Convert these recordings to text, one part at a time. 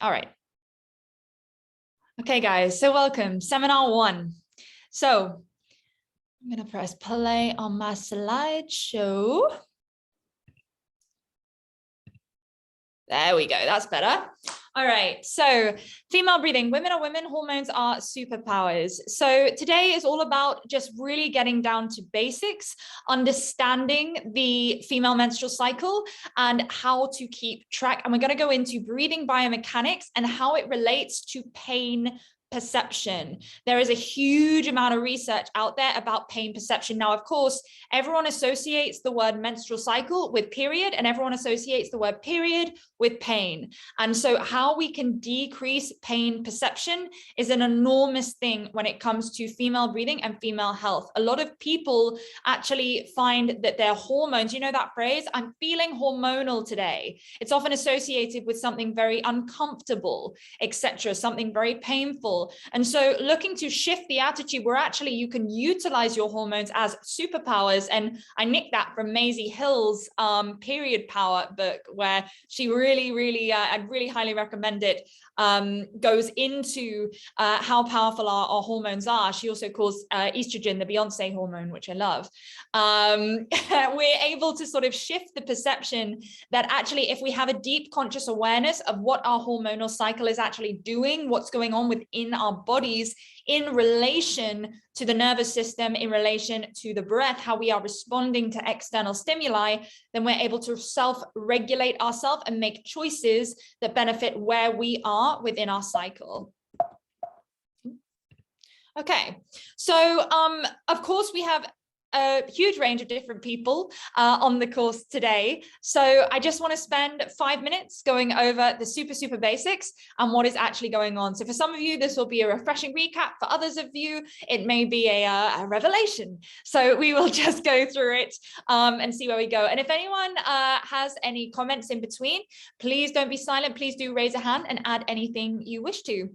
All right. Okay, guys, so welcome, seminar 1. So I'm going to press play on my slideshow. There we go, that's better. All right, so female breathing, women are women, hormones are superpowers. So today is all about just really getting down to basics, understanding the female menstrual cycle and how to keep track. And we're going to go into breathing biomechanics and how it relates to pain perception. There is a huge amount of research out there about pain perception. Now, of course, everyone associates the word menstrual cycle with period, and everyone associates the word period with pain. And so how we can decrease pain perception is an enormous thing when it comes to female breathing and female health. A lot of people actually find that their hormones, you know that phrase, I'm feeling hormonal today. It's often associated with something very uncomfortable, etc., something very painful. And so looking to shift the attitude where actually you can utilize your hormones as superpowers. And I nicked that from Maisie Hill's Period Power book, where she really, I'd really highly recommend it, goes into how powerful our hormones are. She also calls estrogen the Beyonce hormone, which I love. We're able to sort of shift the perception that actually if we have a deep conscious awareness of what our hormonal cycle is actually doing, what's going on within our bodies in relation to the nervous system, in relation to the breath, how we are responding to external stimuli, then we're able to self-regulate ourselves and make choices that benefit where we are within our cycle. Okay, so of course we have a huge range of different people on the course today. So I just want to spend 5 minutes going over the super basics and what is actually going on. So for some of you, this will be a refreshing recap. For others of you, it may be a revelation. So we will just go through it and see where we go. And if anyone has any comments in between, please don't be silent. Please do raise a hand and add anything you wish to.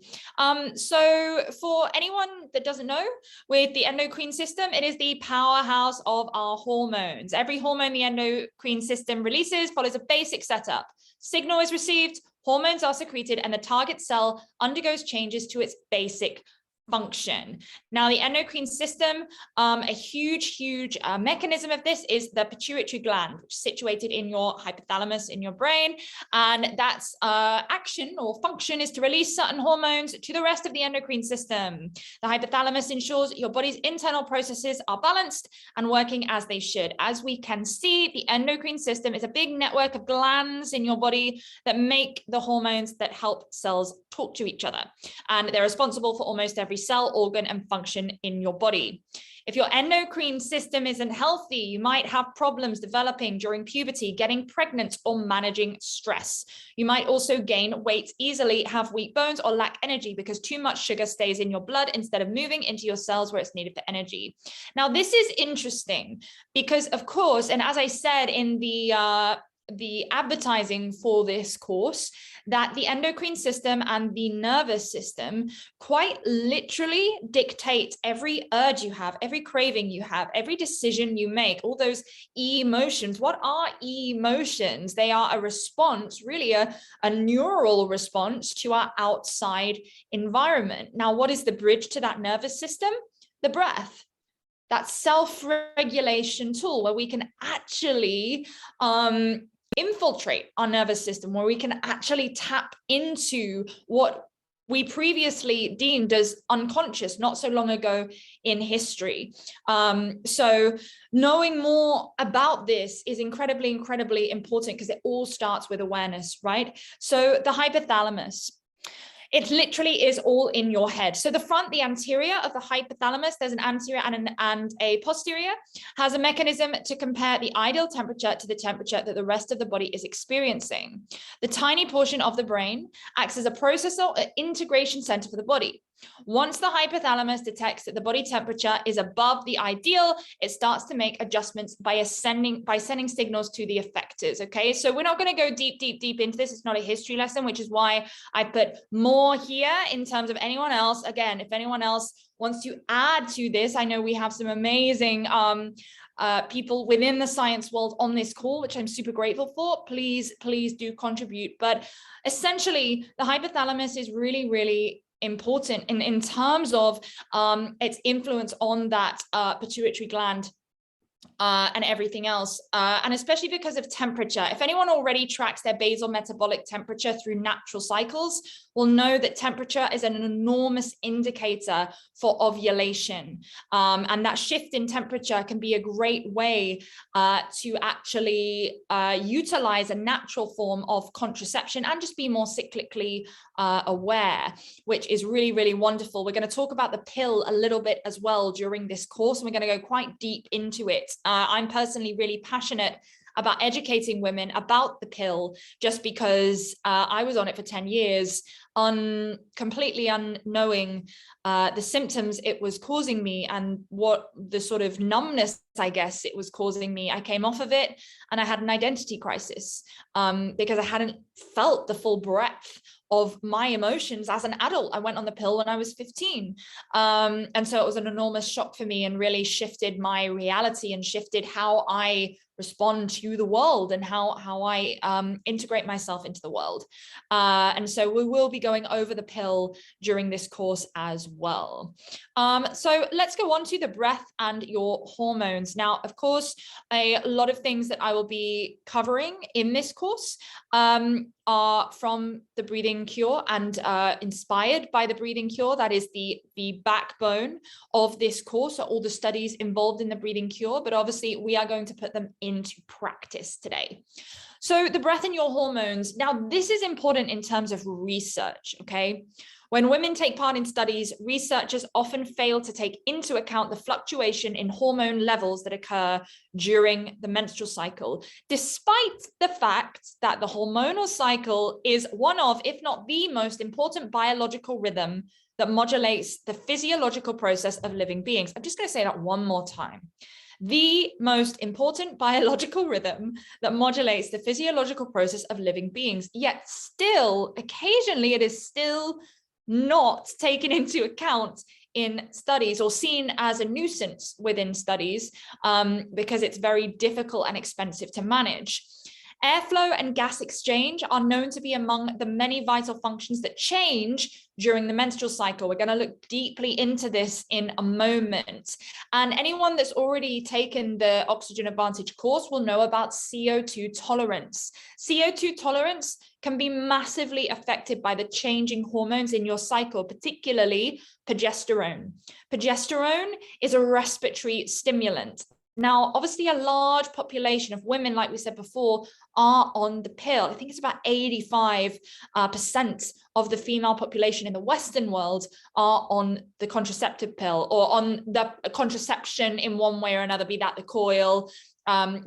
So for anyone that doesn't know, with the endocrine system, it is the powerhouse of our hormones. Every hormone the endocrine system releases follows a basic setup. Signal is received, hormones are secreted, and the target cell undergoes changes to its basic function. Now, the endocrine system, a huge mechanism of this is the pituitary gland, which is situated in your hypothalamus in your brain. And that's action or function is to release certain hormones to the rest of the endocrine system. The hypothalamus ensures your body's internal processes are balanced and working as they should. As we can see, the endocrine system is a big network of glands in your body that make the hormones that help cells talk to each other. And they're responsible for almost every cell, organ, and function in your body. If your endocrine system isn't healthy, you might have problems developing during puberty, getting pregnant, or managing stress. You might also gain weight easily, have weak bones, or lack energy because too much sugar stays in your blood instead of moving into your cells where it's needed for energy. Now, this is interesting because, of course, and as I said in the advertising for this course, that the endocrine system and the nervous system quite literally dictate every urge you have, every craving you have, every decision you make, all those emotions. What are emotions? They are a response, really a neural response to our outside environment. Now, what is the bridge to that nervous system? The breath. That self-regulation tool where we can actually infiltrate our nervous system, where we can actually tap into what we previously deemed as unconscious not so long ago in history. So knowing more about this is incredibly important because it all starts with awareness, right? So the hypothalamus, it literally is all in your head. So the front, the anterior of the hypothalamus, there's an anterior and a posterior, has a mechanism to compare the ideal temperature to the temperature that the rest of the body is experiencing. The tiny portion of the brain acts as a processor or integration center for the body. Once the hypothalamus detects that the body temperature is above the ideal, it starts to make adjustments by sending signals to the effectors. Okay, so we're not going to go deep into this. It's not a history lesson, which is why I put more here in terms of anyone else. Again, if anyone else wants to add to this, I know we have some amazing people within the science world on this call, which I'm super grateful for. Please do contribute. But essentially, the hypothalamus is really important in terms of its influence on that pituitary gland and everything else, and especially because of temperature. If anyone already tracks their basal metabolic temperature through natural cycles, will know that temperature is an enormous indicator for ovulation. And that shift in temperature can be a great way to actually utilize a natural form of contraception and just be more cyclically aware, which is really wonderful. We're going to talk about the pill a little bit as well during this course, and we're going to go quite deep into it. I'm personally really passionate about educating women about the pill, just because I was on it for 10 years, completely unknowing the symptoms it was causing me and what the sort of numbness, I guess, it was causing me. I came off of it and I had an identity crisis because I hadn't felt the full breadth of my emotions as an adult. I went on the pill when I was 15. And so it was an enormous shock for me and really shifted my reality and shifted how I respond to the world and how I integrate myself into the world. And so we will be going over the pill during this course as well. So let's go on to the breath and your hormones. Now, of course, a lot of things that I will be covering in this course are from the Breathing Cure and inspired by the Breathing Cure. That is the backbone of this course, so all the studies involved in the Breathing Cure, but obviously we are going to put them into practice today. So the breath and your hormones. Now, this is important in terms of research, okay? When women take part in studies, researchers often fail to take into account the fluctuation in hormone levels that occur during the menstrual cycle, despite the fact that the hormonal cycle is one of, if not the most important biological rhythm that modulates the physiological process of living beings. I'm just going to say that one more time. The most important biological rhythm that modulates the physiological process of living beings, yet still, occasionally it is still not taken into account in studies or seen as a nuisance within studies because it's very difficult and expensive to manage. Airflow and gas exchange are known to be among the many vital functions that change during the menstrual cycle. We're going to look deeply into this in a moment. And anyone that's already taken the Oxygen Advantage course will know about CO2 tolerance. CO2 tolerance can be massively affected by the changing hormones in your cycle, particularly progesterone. Progesterone is a respiratory stimulant. Now, obviously, a large population of women, like we said before, are on the pill. I think it's about 85% of the female population in the Western world are on the contraceptive pill or on the contraception in one way or another, be that the coil,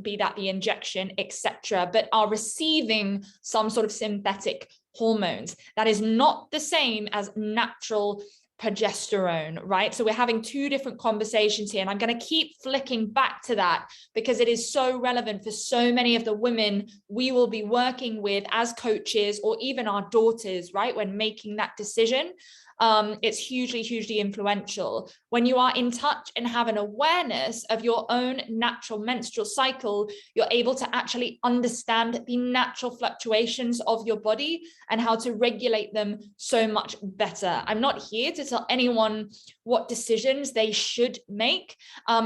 be that the injection, etc., but are receiving some sort of synthetic hormones. That is not the same as natural progesterone, right? So we're having two different conversations here, and I'm going to keep flicking back to that because it is so relevant for so many of the women we will be working with as coaches or even our daughters, right? When making that decision, it's hugely influential. When you are in touch and have an awareness of your own natural menstrual cycle, you're able to actually understand the natural fluctuations of your body and how to regulate them so much better. I'm not here to tell anyone what decisions they should make.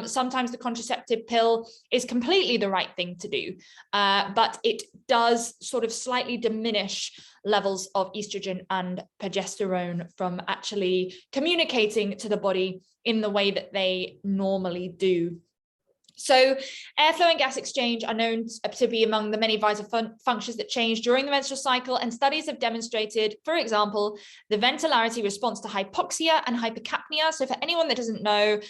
Sometimes the contraceptive pill is completely the right thing to do, but it does sort of slightly diminish levels of estrogen and progesterone from actually communicating to the body in the way that they normally do. So airflow and gas exchange are known to be among the many vital functions that change during the menstrual cycle, and studies have demonstrated, for example, the ventilarity response to hypoxia and hypercapnia. So for anyone that doesn't know,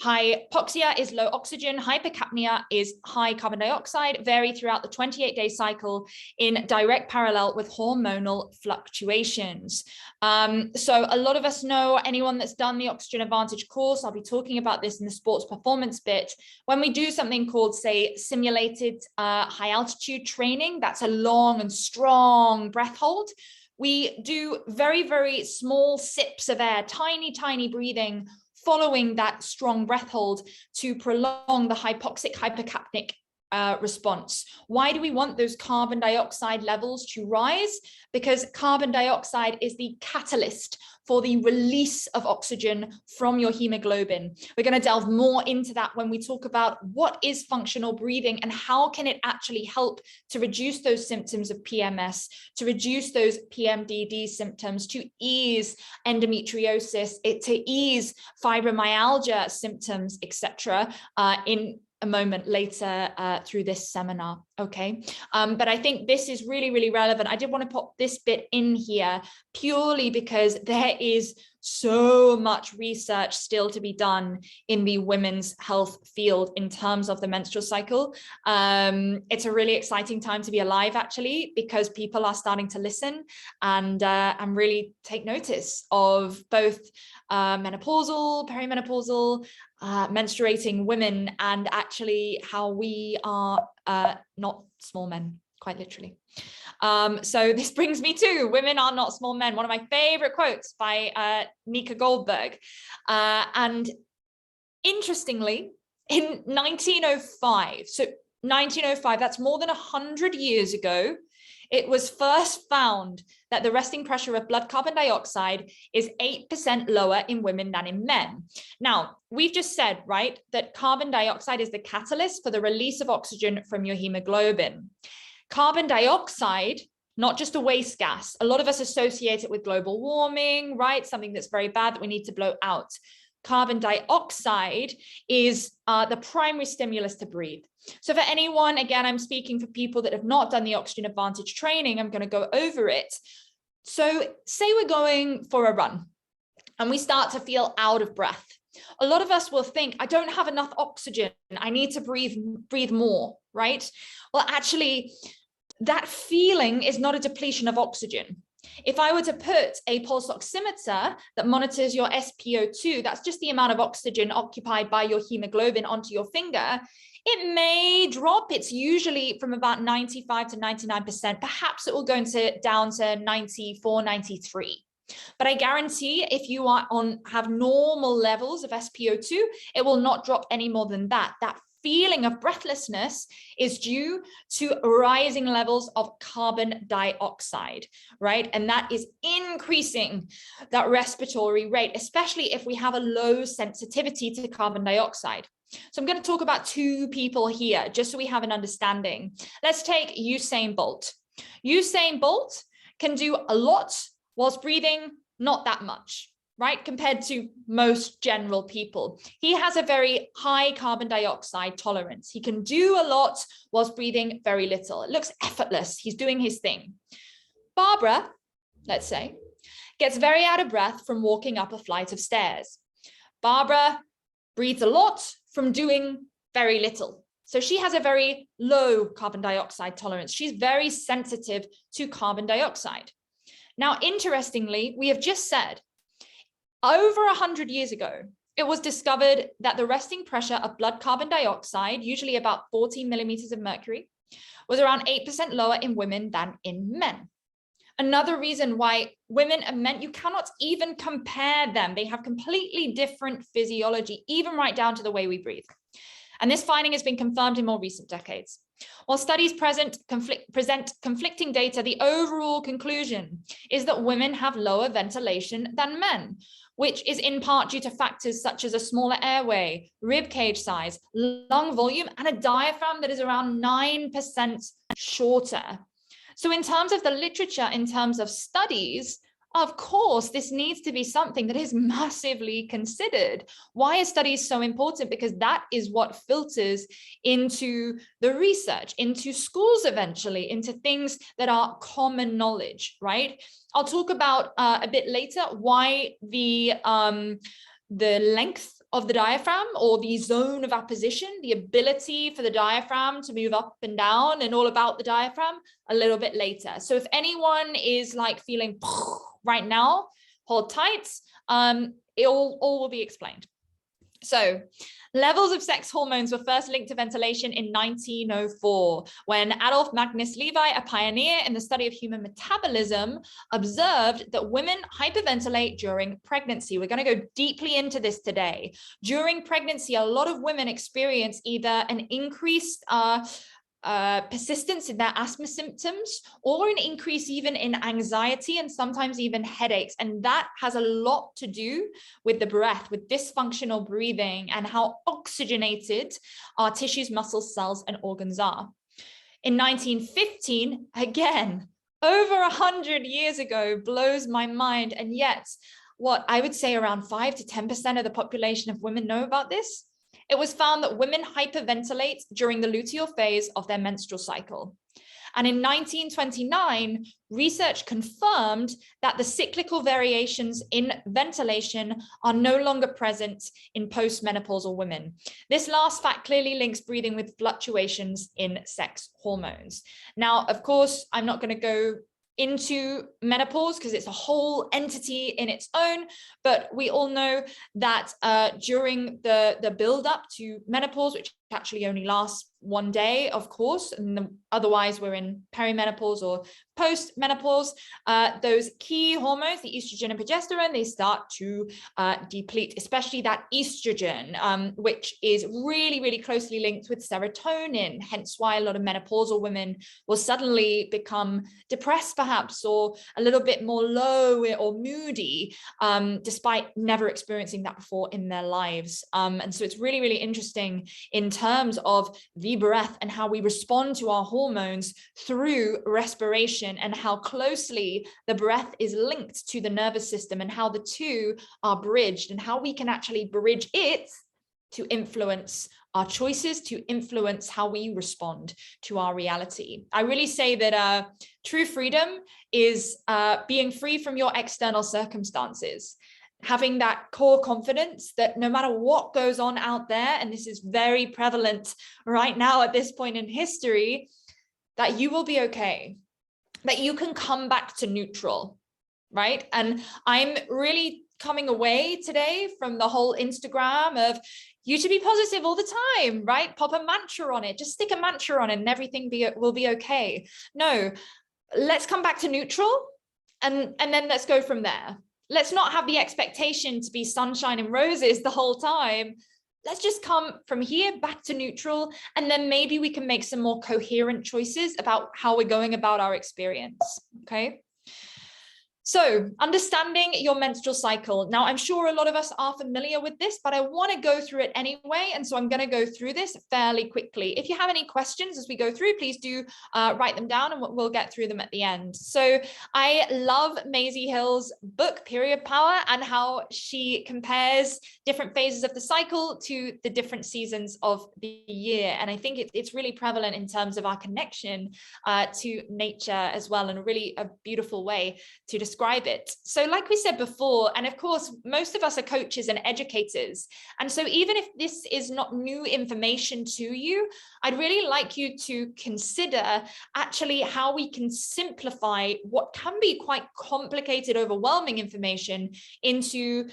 Hypoxia is low oxygen, hypercapnia is high carbon dioxide, vary throughout the 28-day cycle in direct parallel with hormonal fluctuations. So a lot of us know, anyone that's done the Oxygen Advantage course, I'll be talking about this in the sports performance bit. When we do something called, say, simulated high altitude training, that's a long and strong breath hold. We do very, very small sips of air, tiny, tiny breathing, following that strong breath hold to prolong the hypoxic hypercapnic response. Why do we want those carbon dioxide levels to rise? Because carbon dioxide is the catalyst for the release of oxygen from your hemoglobin. We're going to delve more into that when we talk about what is functional breathing and how can it actually help to reduce those symptoms of PMS, to reduce those PMDD symptoms, to ease endometriosis, to ease fibromyalgia symptoms, etc. In a moment later through this seminar. Okay. But I think this is really, really relevant. I did want to pop this bit in here purely because there is so much research still to be done in the women's health field in terms of the menstrual cycle. It's a really exciting time to be alive, actually, because people are starting to listen and really take notice of both menopausal, perimenopausal, menstruating women, and actually how we are not small men, quite literally. So this brings me to "Women are not small men," one of my favorite quotes by Nika Goldberg. And interestingly, in 1905, so 1905, that's more than 100 years ago, it was first found that the resting pressure of blood carbon dioxide is 8% lower in women than in men. Now, we've just said, right, that carbon dioxide is the catalyst for the release of oxygen from your hemoglobin. Carbon dioxide, not just a waste gas. A lot of us associate it with global warming, right? Something that's very bad that we need to blow out. Carbon dioxide is the primary stimulus to breathe. So for anyone, again, I'm speaking for people that have not done the Oxygen Advantage training, I'm going to go over it. So say we're going for a run and we start to feel out of breath. A lot of us will think, I don't have enough oxygen, I need to breathe more, right? Well, actually, that feeling is not a depletion of oxygen. If I were to put a pulse oximeter that monitors your SpO2, that's just the amount of oxygen occupied by your hemoglobin, onto your finger, it may drop. It's usually from about 95 to 99%. Perhaps it will go down to 94, 93. But I guarantee if you are have normal levels of SpO2, it will not drop any more than that. That feeling of breathlessness is due to rising levels of carbon dioxide, right? And that is increasing that respiratory rate, especially if we have a low sensitivity to carbon dioxide. So I'm going to talk about two people here, just so we have an understanding. Let's take Usain Bolt. Usain Bolt can do a lot whilst breathing not that much, right? Compared to most general people. He has a very high carbon dioxide tolerance. He can do a lot whilst breathing very little. It looks effortless. He's doing his thing. Barbara, let's say, gets very out of breath from walking up a flight of stairs. Barbara breathes a lot from doing very little. So she has a very low carbon dioxide tolerance. She's very sensitive to carbon dioxide. Now, interestingly, we have just said, over 100 years ago, it was discovered that the resting pressure of blood carbon dioxide, usually about 14 millimeters of mercury, was around 8% lower in women than in men. Another reason why women and men, you cannot even compare them. They have completely different physiology, even right down to the way we breathe. And this finding has been confirmed in more recent decades. While studies present conflicting data, the overall conclusion is that women have lower ventilation than men, which is in part due to factors such as a smaller airway, rib cage size, lung volume, and a diaphragm that is around 9% shorter. So in terms of the literature, in terms of studies, of course, this needs to be something that is massively considered. Why are studies so important? Because that is what filters into the research, into schools eventually, into things that are common knowledge, right? I'll talk about a bit later why the length of the diaphragm, or the zone of apposition, the ability for the diaphragm to move up and down, and all about the diaphragm a little bit later. So if anyone is like feeling right now, hold tight. It all will be explained. So levels of sex hormones were first linked to ventilation in 1904, when Adolf Magnus Levi, a pioneer in the study of human metabolism, observed that women hyperventilate during pregnancy. We're going to go deeply into this today. During pregnancy, a lot of women experience either an increased persistence in their asthma symptoms, or an increase even in anxiety and sometimes even headaches. And that has a lot to do with the breath, with dysfunctional breathing, and how oxygenated our tissues, muscles, cells, and organs are. In 1915, again, over 100 years ago, blows my mind. And yet, what I would say around 5 to 10% of the population of women know about this. It was found that women hyperventilate during the luteal phase of their menstrual cycle. And in 1929, research confirmed that the cyclical variations in ventilation are no longer present in postmenopausal women. This last fact clearly links breathing with fluctuations in sex hormones. Now, of course, I'm not going to go into menopause because it's a whole entity in its own, but we all know that during the build up to menopause, which actually only lasts one day, of course, and otherwise we're in perimenopause or post-menopause, those key hormones, the estrogen and progesterone, they start to deplete, especially that estrogen, which is really, really closely linked with serotonin, hence why a lot of menopausal women will suddenly become depressed perhaps, or a little bit more low or moody, despite never experiencing that before in their lives. And so it's really, really interesting in terms of the breath and how we respond to our hormones through respiration, and how closely the breath is linked to the nervous system, and how the two are bridged, and how we can actually bridge it to influence our choices, to influence how we respond to our reality. I really say that true freedom is being free from your external circumstances. Having that core confidence that no matter what goes on out there, and this is very prevalent right now at this point in history, that you will be okay, that you can come back to neutral, right? And I'm really coming away today from the whole Instagram of you should be positive all the time, right? Pop a mantra on it, just stick a mantra on it and everything will be okay. No, let's come back to neutral, and then let's go from there. Let's not have the expectation to be sunshine and roses the whole time. Let's just come from here back to neutral, and then maybe we can make some more coherent choices about how we're going about our experience, okay? So understanding your menstrual cycle. Now, I'm sure a lot of us are familiar with this, but I want to go through it anyway. And so I'm going to go through this fairly quickly. If you have any questions as we go through, please do write them down and we'll get through them at the end. So I love Maisie Hill's book, Period Power, and how she compares different phases of the cycle to the different seasons of the year. And I think it's really prevalent in terms of our connection to nature as well, and really a beautiful way to describe it. So like we said before, and of course, most of us are coaches and educators. And so even if this is not new information to you, I'd really like you to consider actually how we can simplify what can be quite complicated, overwhelming information into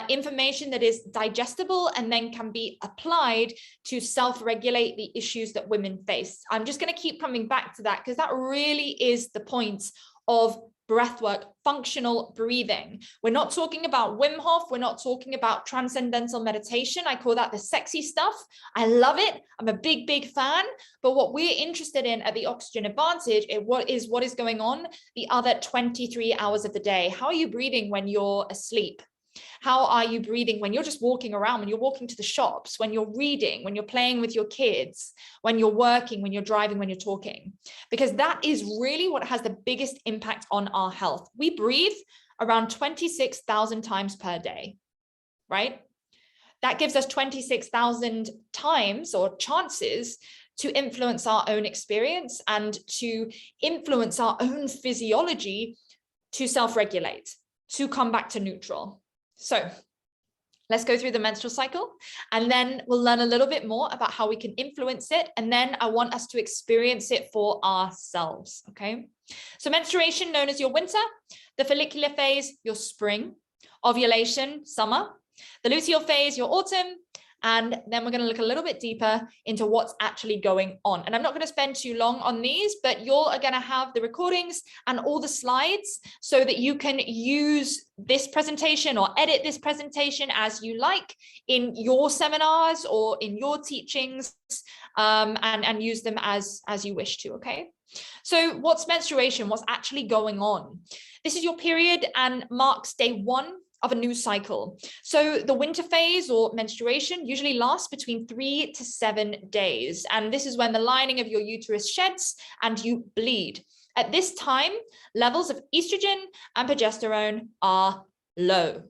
information that is digestible and then can be applied to self-regulate the issues that women face. I'm just going to keep coming back to that because that really is the point of breathwork, functional breathing. We're not talking about Wim Hof. We're not talking about transcendental meditation. I call that the sexy stuff. I love it. I'm a big, big fan. But what we're interested in at the Oxygen Advantage is what is going on the other 23 hours of the day. How are you breathing when you're asleep? How are you breathing when you're just walking around, when you're walking to the shops, when you're reading, when you're playing with your kids, when you're working, when you're driving, when you're talking? Because that is really what has the biggest impact on our health. We breathe around 26,000 times per day, right? That gives us 26,000 times or chances to influence our own experience and to influence our own physiology to self-regulate, to come back to neutral. So Let's go through the menstrual cycle, and then we'll learn a little bit more about how we can influence it. And then I want us to experience it for ourselves, okay? So menstruation, known as your winter, the follicular phase, your spring, ovulation, summer, the luteal phase, your autumn, and then we're going to look a little bit deeper into what's actually going on. And I'm not going to spend too long on these, but you're going to have the recordings and all the slides so that you can use this presentation or edit this presentation as you like in your seminars or in your teachings, and use them as you wish to, okay? So what's menstruation? What's actually going on? This is your period and marks day 1 of a new cycle. So the winter phase or menstruation usually lasts between 3 to 7 days. And this is when the lining of your uterus sheds and you bleed. At this time, levels of estrogen and progesterone are low.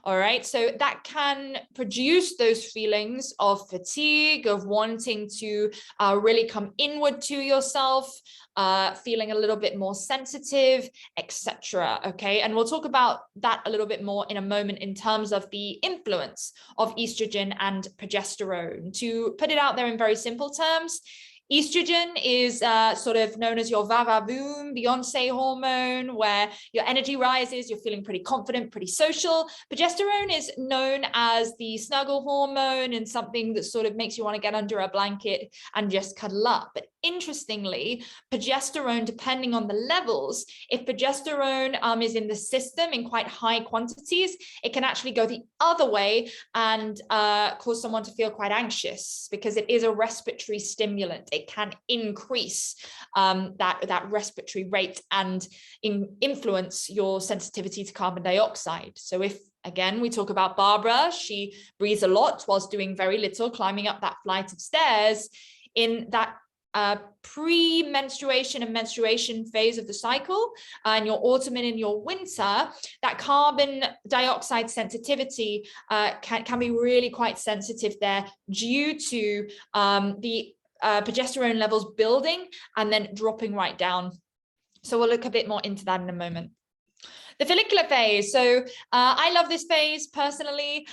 All right, so that can produce those feelings of fatigue, of wanting to really come inward to yourself, feeling a little bit more sensitive, etc. Okay, and we'll talk about that a little bit more in a moment in terms of the influence of estrogen and progesterone. To put it out there in very simple terms, estrogen is sort of known as your va-va-voom, Beyonce hormone, where your energy rises, you're feeling pretty confident, pretty social. Progesterone is known as the snuggle hormone and something that sort of makes you want to get under a blanket and just cuddle up. But interestingly, progesterone, depending on the levels, if progesterone is in the system in quite high quantities, it can actually go the other way and cause someone to feel quite anxious because it is a respiratory stimulant. It can increase that respiratory rate and influence your sensitivity to carbon dioxide. So if, again, we talk about Barbara, she breathes a lot whilst doing very little, climbing up that flight of stairs. In that pre-menstruation and menstruation phase of the cycle, and your autumn and in your winter, that carbon dioxide sensitivity can be really quite sensitive there due to the progesterone levels building and then dropping right down. So we'll look a bit more into that in a moment. The follicular phase. So I love this phase personally.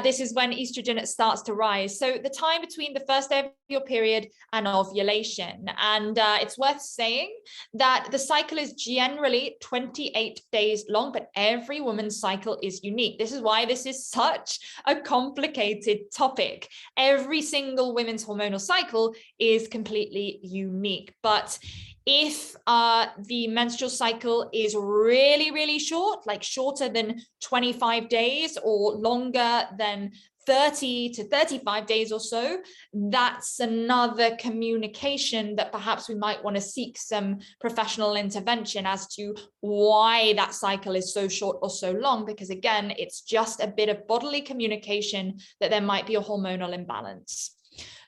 This is when estrogen starts to rise. So the time between the first day of your period and ovulation. And it's worth saying that the cycle is generally 28 days long, but every woman's cycle is unique. This is why this is such a complicated topic. Every single women's hormonal cycle is completely unique. But if the menstrual cycle is really, really short, like shorter than 25 days or longer than 30 to 35 days or so, that's another communication that perhaps we might want to seek some professional intervention as to why that cycle is so short or so long, because again, it's just a bit of bodily communication that there might be a hormonal imbalance.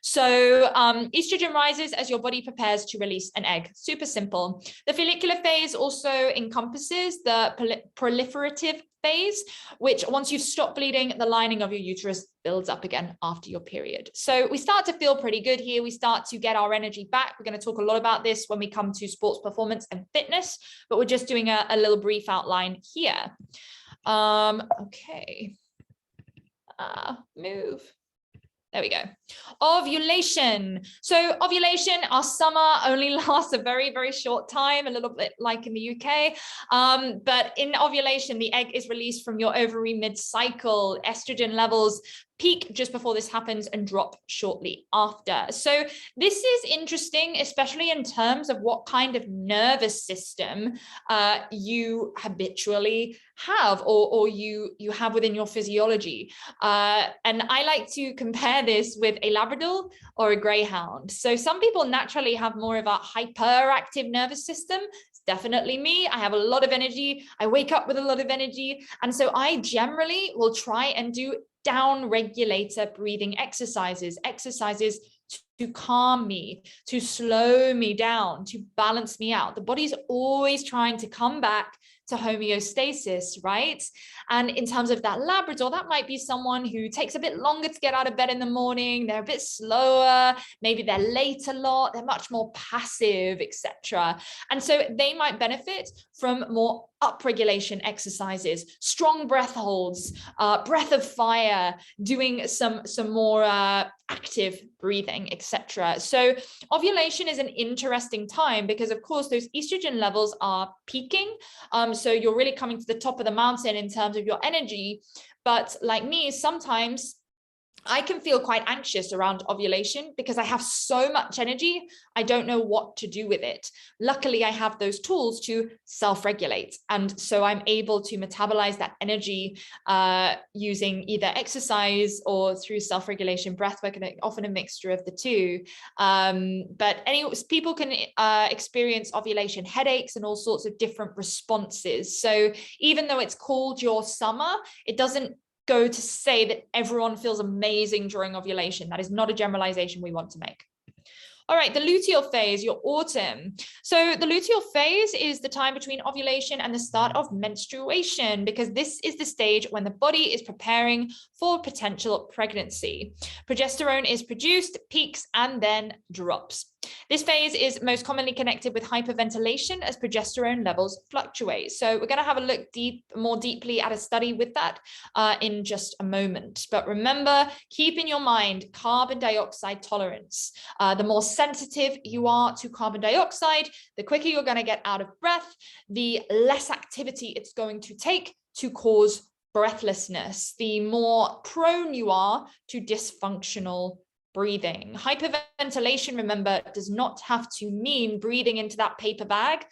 So estrogen rises as your body prepares to release an egg. Super simple. The follicular phase also encompasses the proliferative phase, which once you've stopped bleeding, the lining of your uterus builds up again after your period. So we start to feel pretty good here. We start to get our energy back. We're going to talk a lot about this when we come to sports performance and fitness, but we're just doing a little brief outline here. Okay. Move. There we go. Ovulation. So ovulation, our summer only lasts a very, very short time, a little bit like in the UK. But in ovulation, the egg is released from your ovary mid-cycle. Estrogen levels peak just before this happens and drop shortly after. So this is interesting, especially in terms of what kind of nervous system you habitually have or you have within your physiology. And I like to compare this with a Labrador or a Greyhound. So some people naturally have more of a hyperactive nervous system. It's definitely me. I have a lot of energy. I wake up with a lot of energy. And so I generally will try and do down regulator breathing exercises to calm me, to slow me down, to balance me out. The body's always trying to come back to homeostasis, right? And in terms of that Labrador, that might be someone who takes a bit longer to get out of bed in the morning. They're a bit slower. Maybe they're late a lot. They're much more passive, etc. And so they might benefit from more upregulation exercises, strong breath holds, breath of fire, doing some more active breathing, etc. So ovulation is an interesting time because, of course, those estrogen levels are peaking. So you're really coming to the top of the mountain in terms of your energy. But like me, sometimes I can feel quite anxious around ovulation because I have so much energy. I don't know what to do with it. Luckily, I have those tools to self-regulate. And so I'm able to metabolize that energy using either exercise or through self-regulation, breath work, and often a mixture of the two. But anyways, people can experience ovulation headaches and all sorts of different responses. So even though it's called your summer, it doesn't go to say that everyone feels amazing during ovulation. That is not a generalization we want to make. All right, the luteal phase, your autumn. So the luteal phase is the time between ovulation and the start of menstruation, because this is the stage when the body is preparing for potential pregnancy. Progesterone is produced, peaks, and then drops. This phase is most commonly connected with hyperventilation as progesterone levels fluctuate. So we're going to have a look more deeply at a study with that in just a moment. But remember, keep in your mind carbon dioxide tolerance. The more sensitive you are to carbon dioxide, the quicker you're going to get out of breath, the less activity it's going to take to cause breathlessness, the more prone you are to dysfunctional breathing. Hyperventilation, remember, does not have to mean breathing into that paper bag,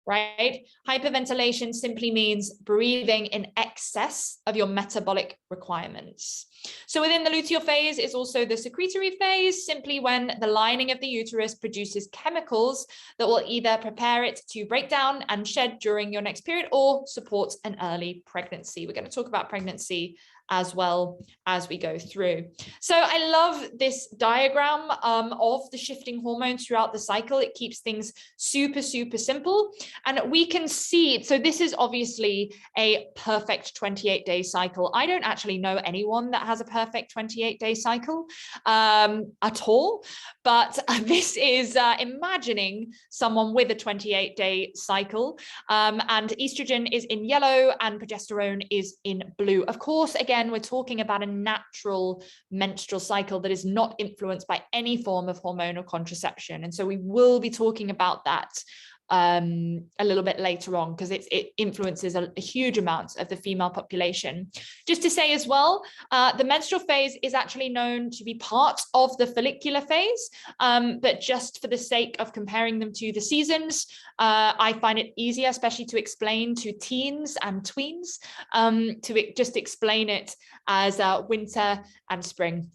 right? Hyperventilation simply means breathing in excess of your metabolic requirements. So within the luteal phase is also the secretory phase, simply when the lining of the uterus produces chemicals that will either prepare it to break down and shed during your next period or support an early pregnancy. We're going to talk about pregnancy as well as we go through. So I love this diagram of the shifting hormones throughout the cycle. It keeps things super, super simple. And we can see, so this is obviously a perfect 28-day cycle. I don't actually know anyone that has a perfect 28-day cycle at all, but this is imagining someone with a 28-day cycle, and estrogen is in yellow and progesterone is in blue. Of course, again, we're talking about a natural menstrual cycle that is not influenced by any form of hormonal contraception. And so we will be talking about that a little bit later on, because it influences a huge amount of the female population. Just to say as well, the menstrual phase is actually known to be part of the follicular phase, but just for the sake of comparing them to the seasons, I find it easier, especially to explain to teens and tweens, to just explain it as winter and spring.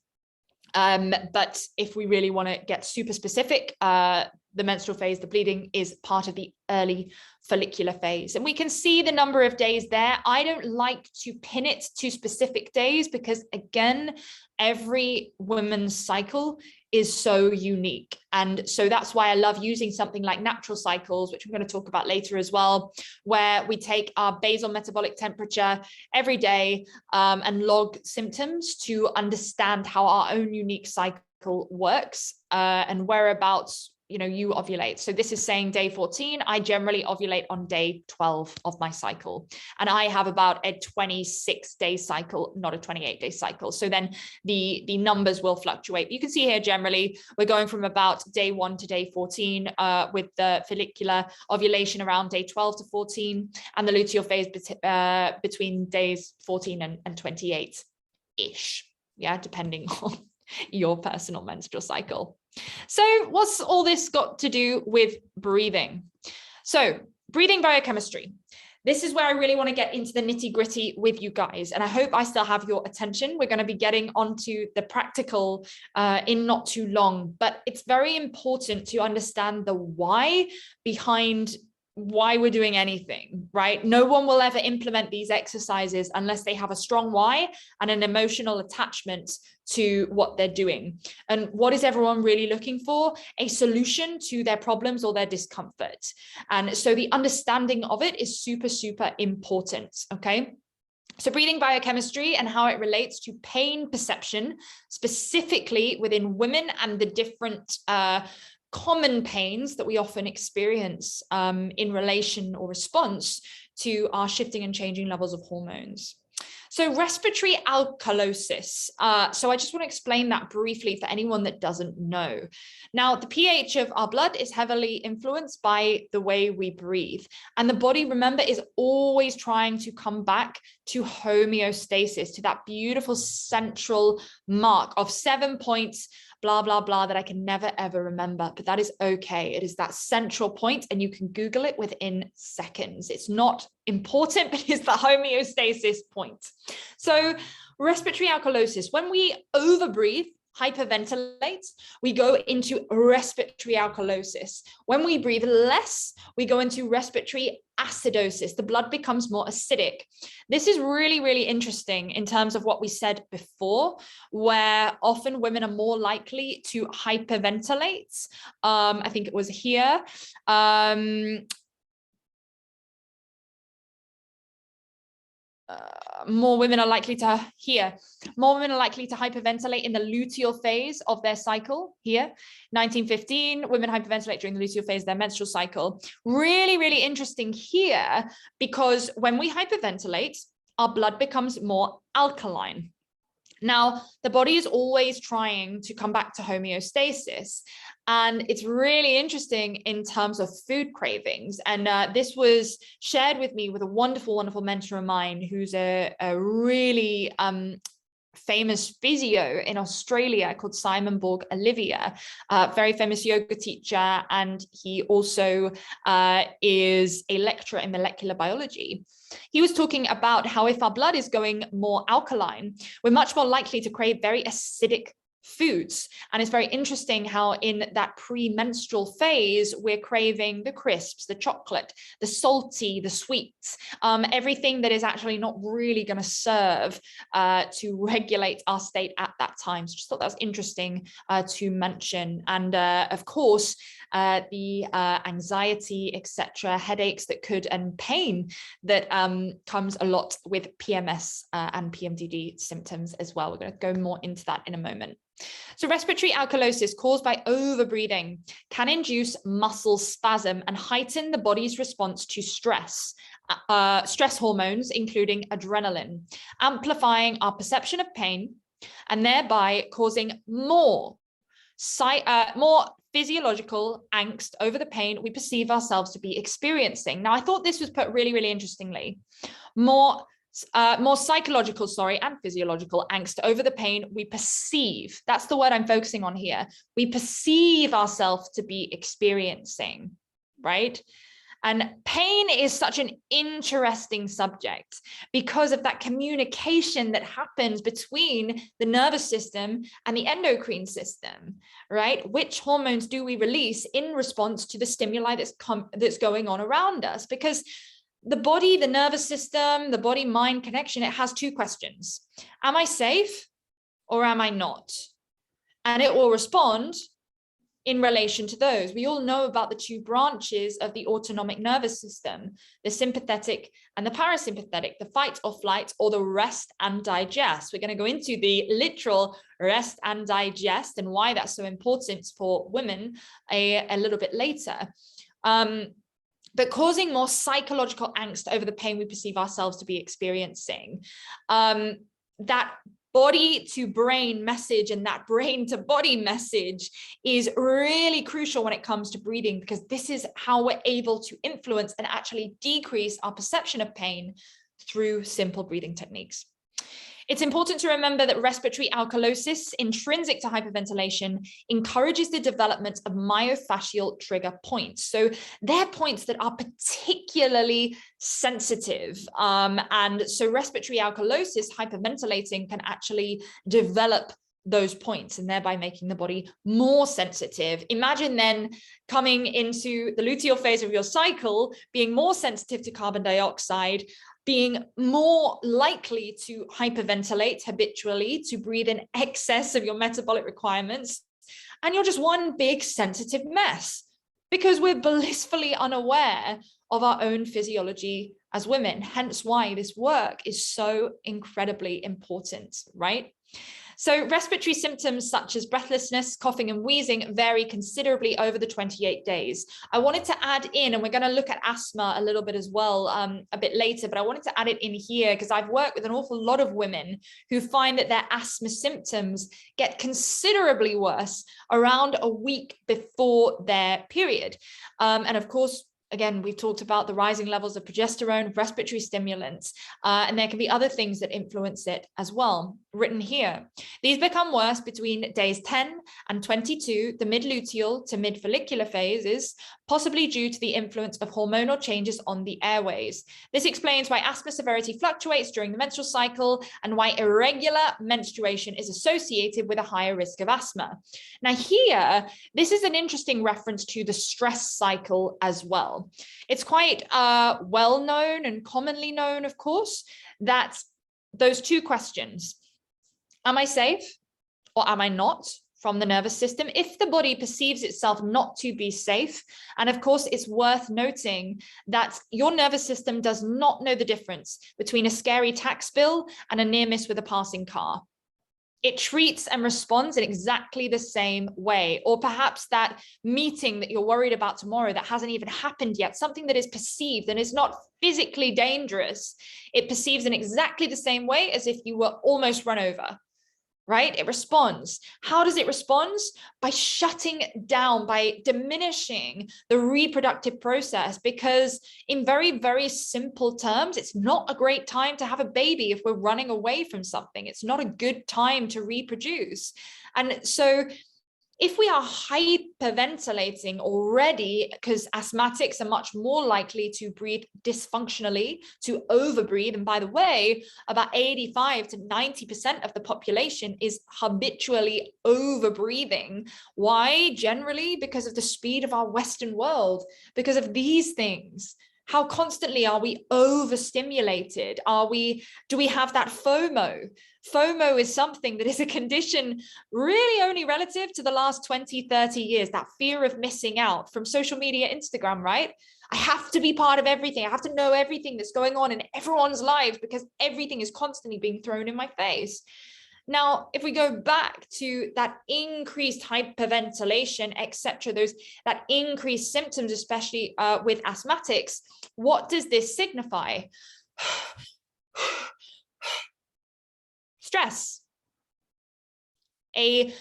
But if we really want to get super specific, the menstrual phase, the bleeding, is part of the early follicular phase. And we can see the number of days there. I don't like to pin it to specific days because, again, every woman's cycle is so unique. And so that's why I love using something like natural cycles, which I'm going to talk about later as well, where we take our basal metabolic temperature every day and log symptoms to understand how our own unique cycle works and whereabouts you ovulate. So this is saying day 14. I generally ovulate on day 12 of my cycle. And I have about a 26-day cycle, not a 28-day cycle. So then the numbers will fluctuate. You can see here, generally, we're going from about day 1 to day 14 with the follicular ovulation around day 12 to 14, and the luteal phase between days 14 and 28-ish. Yeah, depending on your personal menstrual cycle. So what's all this got to do with breathing? So breathing biochemistry. This is where I really want to get into the nitty-gritty with you guys. And I hope I still have your attention. We're going to be getting onto the practical in not too long, but it's very important to understand the why behind why we're doing anything, right? No one will ever implement these exercises unless they have a strong why and an emotional attachment to what they're doing. And what is everyone really looking for? A solution to their problems or their discomfort. And so the understanding of it is super, super important, okay? So breathing biochemistry and how it relates to pain perception, specifically within women and the different common pains that we often experience in relation or response to our shifting and changing levels of hormones. So respiratory alkalosis. So I just want to explain that briefly for anyone that doesn't know. Now, the pH of our blood is heavily influenced by the way we breathe. And the body, remember, is always trying to come back to homeostasis, to that beautiful central mark of 7 points, blah, blah, blah, that I can never, ever remember. But that is okay. It is that central point, and you can Google it within seconds. It's not important, but it's the homeostasis point. So respiratory alkalosis, when we overbreathe, hyperventilate, we go into respiratory alkalosis. When we breathe less, we go into respiratory acidosis. The blood becomes more acidic. This is really, really interesting in terms of what we said before, where often women are more likely to hyperventilate. I think it was here. More women are likely to hyperventilate in the luteal phase of their cycle. Here, 1915, women hyperventilate during the luteal phase of their menstrual cycle. Really, really interesting here, because when we hyperventilate, our blood becomes more alkaline. Now, the body is always trying to come back to homeostasis. And it's really interesting in terms of food cravings. And this was shared with me with a wonderful, wonderful mentor of mine who's a really famous physio in Australia called Simon Borg Olivia, very famous yoga teacher. And he also is a lecturer in molecular biology. He was talking about how if our blood is going more alkaline, we're much more likely to crave very acidic foods. And it's very interesting how in that premenstrual phase, we're craving the crisps, the chocolate, the salty, the sweets, everything that is actually not really going to serve to regulate our state at that time. So just thought that was interesting to mention. And of course, the anxiety, etc., headaches that could, and pain that comes a lot with PMS and PMDD symptoms as well. We're going to go more into that in a moment. So respiratory alkalosis caused by overbreathing can induce muscle spasm and heighten the body's response to stress hormones, including adrenaline, amplifying our perception of pain and thereby causing more physiological angst over the pain we perceive ourselves to be experiencing. Now, I thought this was put really, really interestingly. More psychological, and physiolocal angst over the pain we perceive. That's the word I'm focusing on here. We perceive ourselves to be experiencing, right? And pain is such an interesting subject because of that communication that happens between the nervous system and the endocrine system, right? Which hormones do we release in response to the stimuli that's going on around us? Because the body, the nervous system, the body-mind connection, it has two questions. Am I safe or am I not? And it will respond in relation to those. We all know about the two branches of the autonomic nervous system, the sympathetic and the parasympathetic, the fight or flight, or the rest and digest. We're going to go into the literal rest and digest and why that's so important for women a little bit later. But causing more psychological angst over the pain we perceive ourselves to be experiencing. That body to brain message and that brain to body message is really crucial when it comes to breathing, because this is how we're able to influence and actually decrease our perception of pain through simple breathing techniques. It's important to remember that respiratory alkalosis, intrinsic to hyperventilation, encourages the development of myofascial trigger points. So they're points that are particularly sensitive. And so respiratory alkalosis, hyperventilating, can actually develop those points and thereby making the body more sensitive. Imagine then coming into the luteal phase of your cycle, being more sensitive to carbon dioxide, being more likely to hyperventilate habitually, to breathe in excess of your metabolic requirements. And you're just one big sensitive mess because we're blissfully unaware of our own physiology as women. Hence why this work is so incredibly important, right? So respiratory symptoms such as breathlessness, coughing, and wheezing vary considerably over the 28 days. I wanted to add in, and we're going to look at asthma a little bit as well a bit later, but I wanted to add it in here because I've worked with an awful lot of women who find that their asthma symptoms get considerably worse around a week before their period. And of course, again, we've talked about the rising levels of progesterone, respiratory stimulants, and there can be other things that influence it as well, written here. These become worse between days 10 and 22, the mid-luteal to mid-follicular phases, possibly due to the influence of hormonal changes on the airways. This explains why asthma severity fluctuates during the menstrual cycle and why irregular menstruation is associated with a higher risk of asthma. Now here, this is an interesting reference to the stress cycle as well. It's quite well known and commonly known, of course, that those two questions, am I safe or am I not, from the nervous system, if the body perceives itself not to be safe. And of course, it's worth noting that your nervous system does not know the difference between a scary tax bill and a near miss with a passing car. It treats and responds in exactly the same way. Or perhaps that meeting that you're worried about tomorrow that hasn't even happened yet, something that is perceived and is not physically dangerous, it perceives in exactly the same way as if you were almost run over. Right? It responds. How does it respond? By shutting down, by diminishing the reproductive process, because in very, very simple terms, it's not a great time to have a baby if we're running away from something. It's not a good time to reproduce. And so if we are hyperventilating already, because asthmatics are much more likely to breathe dysfunctionally, to overbreathe. And by the way, about 85 to 90% of the population is habitually overbreathing. Why? Generally, because of the speed of our Western world, because of these things. How constantly are we overstimulated? Do we have that FOMO? FOMO is something that is a condition really only relative to the last 20, 30 years, that fear of missing out from social media, Instagram, right? I have to be part of everything. I have to know everything that's going on in everyone's lives because everything is constantly being thrown in my face. Now, if we go back to that increased hyperventilation, etc., that increased symptoms, especially with asthmatics, what does this signify? Stress, a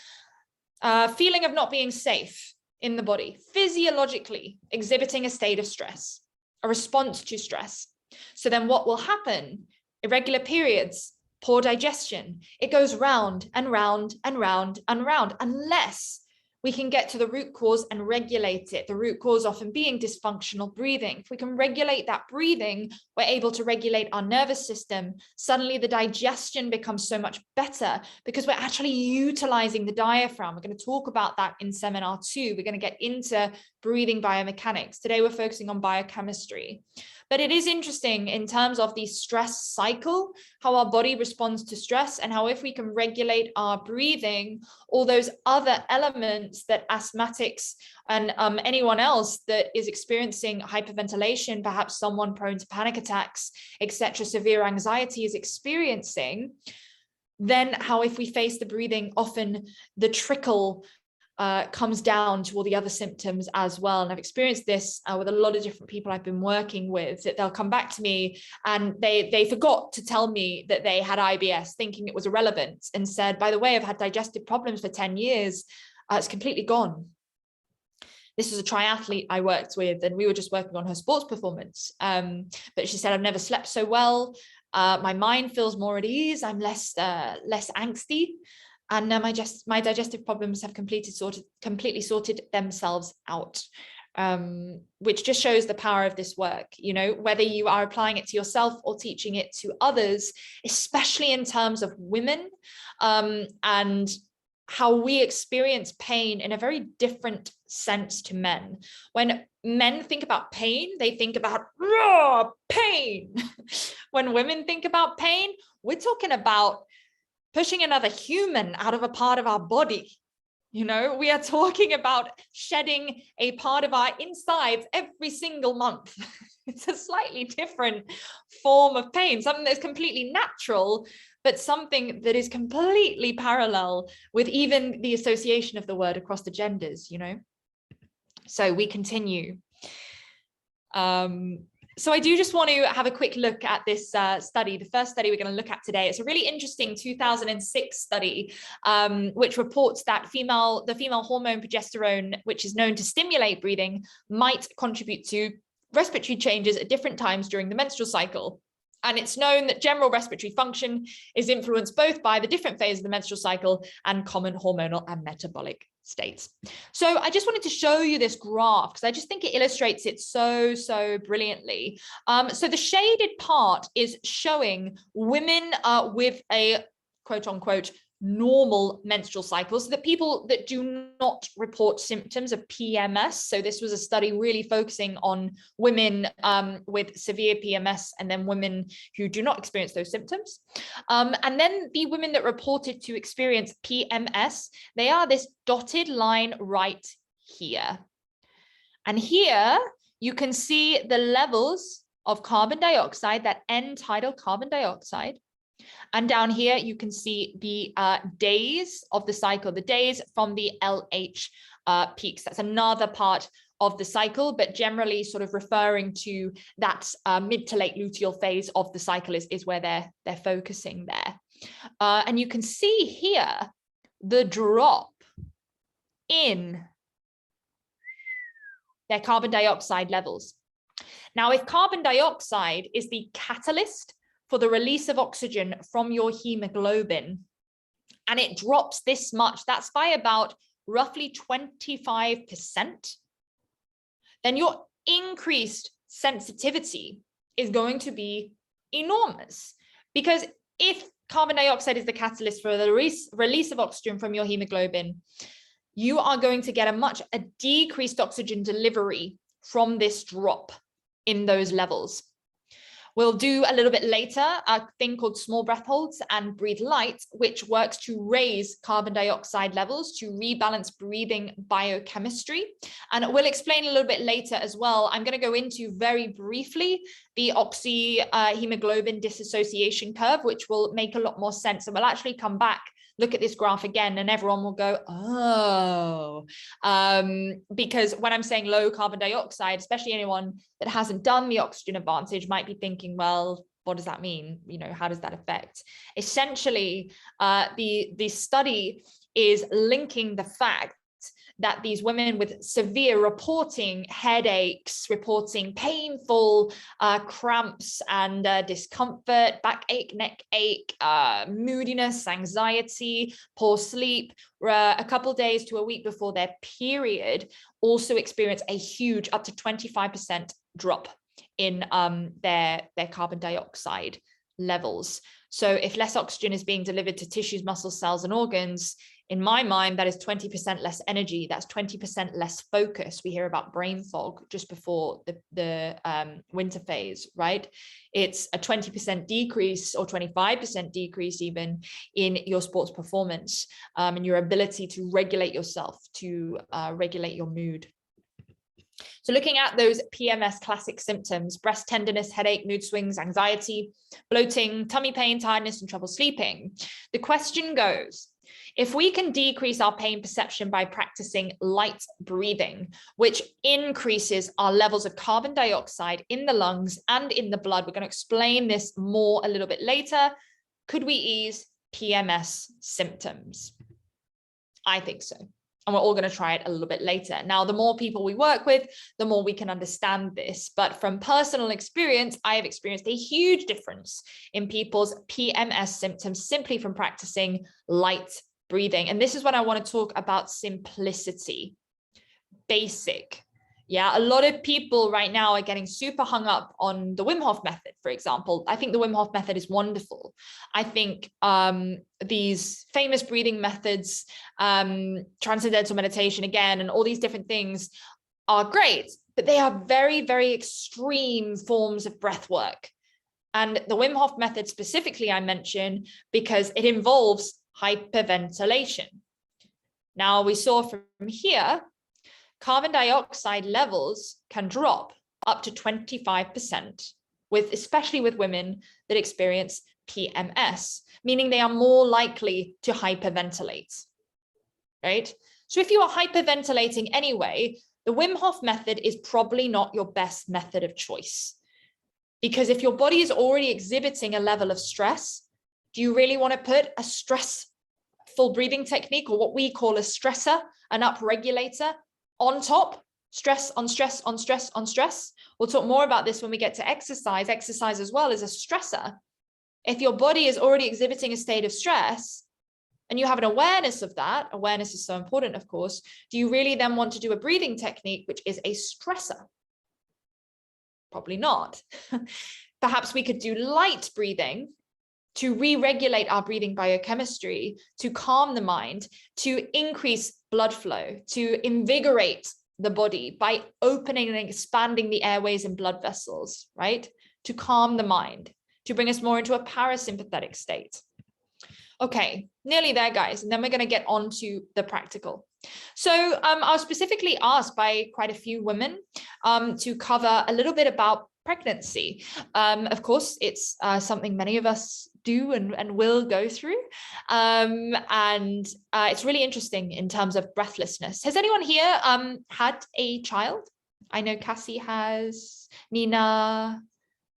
feeling of not being safe in the body, physiologically exhibiting a state of stress, a response to stress. So then what will happen? Irregular periods, poor digestion. It goes round and round and round and round unless we can get to the root cause and regulate it. The root cause often being dysfunctional breathing. If we can regulate that breathing, we're able to regulate our nervous system. Suddenly the digestion becomes so much better because we're actually utilizing the diaphragm. We're going to talk about that in seminar 2. We're going to get into breathing biomechanics. Today we're focusing on biochemistry. But it is interesting in terms of the stress cycle, how our body responds to stress and how if we can regulate our breathing, all those other elements that asthmatics and anyone else that is experiencing hyperventilation, perhaps someone prone to panic attacks, etc., severe anxiety is experiencing, then how if we face the breathing, often the trickle comes down to all the other symptoms as well. And I've experienced this with a lot of different people I've been working with, that they'll come back to me and they forgot to tell me that they had IBS, thinking it was irrelevant, and said, by the way, I've had digestive problems for 10 years. It's completely gone. This was a triathlete I worked with, and we were just working on her sports performance. But she said, I've never slept so well. My mind feels more at ease. I'm less angsty. And my digestive problems have completely sorted themselves out, which just shows the power of this work. You know, whether you are applying it to yourself or teaching it to others, especially in terms of women, and how we experience pain in a very different sense to men. When men think about pain, they think about raw pain. When women think about pain, we're talking about pushing another human out of a part of our body, You know, we are talking about shedding a part of our insides every single month. It's a slightly different form of pain, something that's completely natural, but something that is completely parallel with even the association of the word across the genders, you know? So we continue. So I do just want to have a quick look at this study, the first study we're going to look at today. It's a really interesting 2006 study, which reports that the female hormone progesterone, which is known to stimulate breathing, might contribute to respiratory changes at different times during the menstrual cycle. And it's known that general respiratory function is influenced both by the different phases of the menstrual cycle and common hormonal and metabolic states. So I just wanted to show you this graph because I just think it illustrates it so brilliantly. So the shaded part is showing women with a quote unquote normal menstrual cycle, so the people that do not report symptoms of PMS. So this was a study really focusing on women with severe PMS and then women who do not experience those symptoms. And then the women that reported to experience PMS, they are this dotted line right here. And here you can see the levels of carbon dioxide, that N-tidal carbon dioxide. And down here, you can see the days of the cycle, the days from the LH peaks. That's another part of the cycle, but generally sort of referring to that mid to late luteal phase of the cycle is where they're focusing there. And you can see here the drop in their carbon dioxide levels. Now, if carbon dioxide is the catalyst for the release of oxygen from your hemoglobin, and it drops this much, that's by about roughly 25%, then your increased sensitivity is going to be enormous. Because if carbon dioxide is the catalyst for the release of oxygen from your hemoglobin, you are going to get a decreased oxygen delivery from this drop in those levels. We'll do a little bit later a thing called small breath holds and breathe light, which works to raise carbon dioxide levels to rebalance breathing biochemistry. And we'll explain a little bit later as well. I'm going to go into very briefly the oxyhemoglobin dissociation curve, which will make a lot more sense. And we'll actually come back, look at this graph again, and everyone will go, oh, because when I'm saying low carbon dioxide, especially anyone that hasn't done the oxygen advantage might be thinking, well, what does that mean? You know, how does that affect? Essentially, the study is linking the fact that these women with severe reporting headaches, reporting painful cramps and discomfort, backache, neck ache, moodiness, anxiety, poor sleep, a couple of days to a week before their period, also experience a huge up to 25% drop in their carbon dioxide levels. So if less oxygen is being delivered to tissues, muscles, cells, and organs, in my mind, that is 20% less energy. That's 20% less focus. We hear about brain fog just before the winter phase, right? It's a 20% decrease or 25% decrease even in your sports performance and your ability to regulate yourself, to regulate your mood. So looking at those PMS classic symptoms, breast tenderness, headache, mood swings, anxiety, bloating, tummy pain, tiredness, and trouble sleeping. The question goes, if we can decrease our pain perception by practicing light breathing, which increases our levels of carbon dioxide in the lungs and in the blood, we're going to explain this more a little bit later, could we ease PMS symptoms? I think so. And we're all going to try it a little bit later. Now, the more people we work with, the more we can understand this. But from personal experience, I have experienced a huge difference in people's PMS symptoms simply from practicing light breathing. And this is when I want to talk about simplicity, basic. Yeah, a lot of people right now are getting super hung up on the Wim Hof method, for example. I think the Wim Hof method is wonderful. I think these famous breathing methods, transcendental meditation again, and all these different things are great, but they are very, very extreme forms of breath work. And the Wim Hof method specifically I mention because it involves hyperventilation. Now we saw from here, carbon dioxide levels can drop up to 25% especially with women that experience PMS, meaning they are more likely to hyperventilate, right? So if you are hyperventilating anyway, the Wim Hof method is probably not your best method of choice, because if your body is already exhibiting a level of stress, do you really want to put a stressful breathing technique, or what we call a stressor, an upregulator, on top? Stress on stress on stress on stress. We'll talk more about this when we get to exercise. Exercise as well is a stressor. If your body is already exhibiting a state of stress and you have an awareness of that, awareness is so important, of course, do you really then want to do a breathing technique, which is a stressor? Probably not. Perhaps we could do light breathing to re-regulate our breathing biochemistry, to calm the mind, to increase blood flow, to invigorate the body by opening and expanding the airways and blood vessels, right? To calm the mind, to bring us more into a parasympathetic state. Okay, nearly there, guys. And then we're going to get on to the practical. So I was specifically asked by quite a few women to cover a little bit about pregnancy. Of course, it's something many of us do and will go through. It's really interesting in terms of breathlessness. Has anyone here had a child? I know Cassie has, Nina.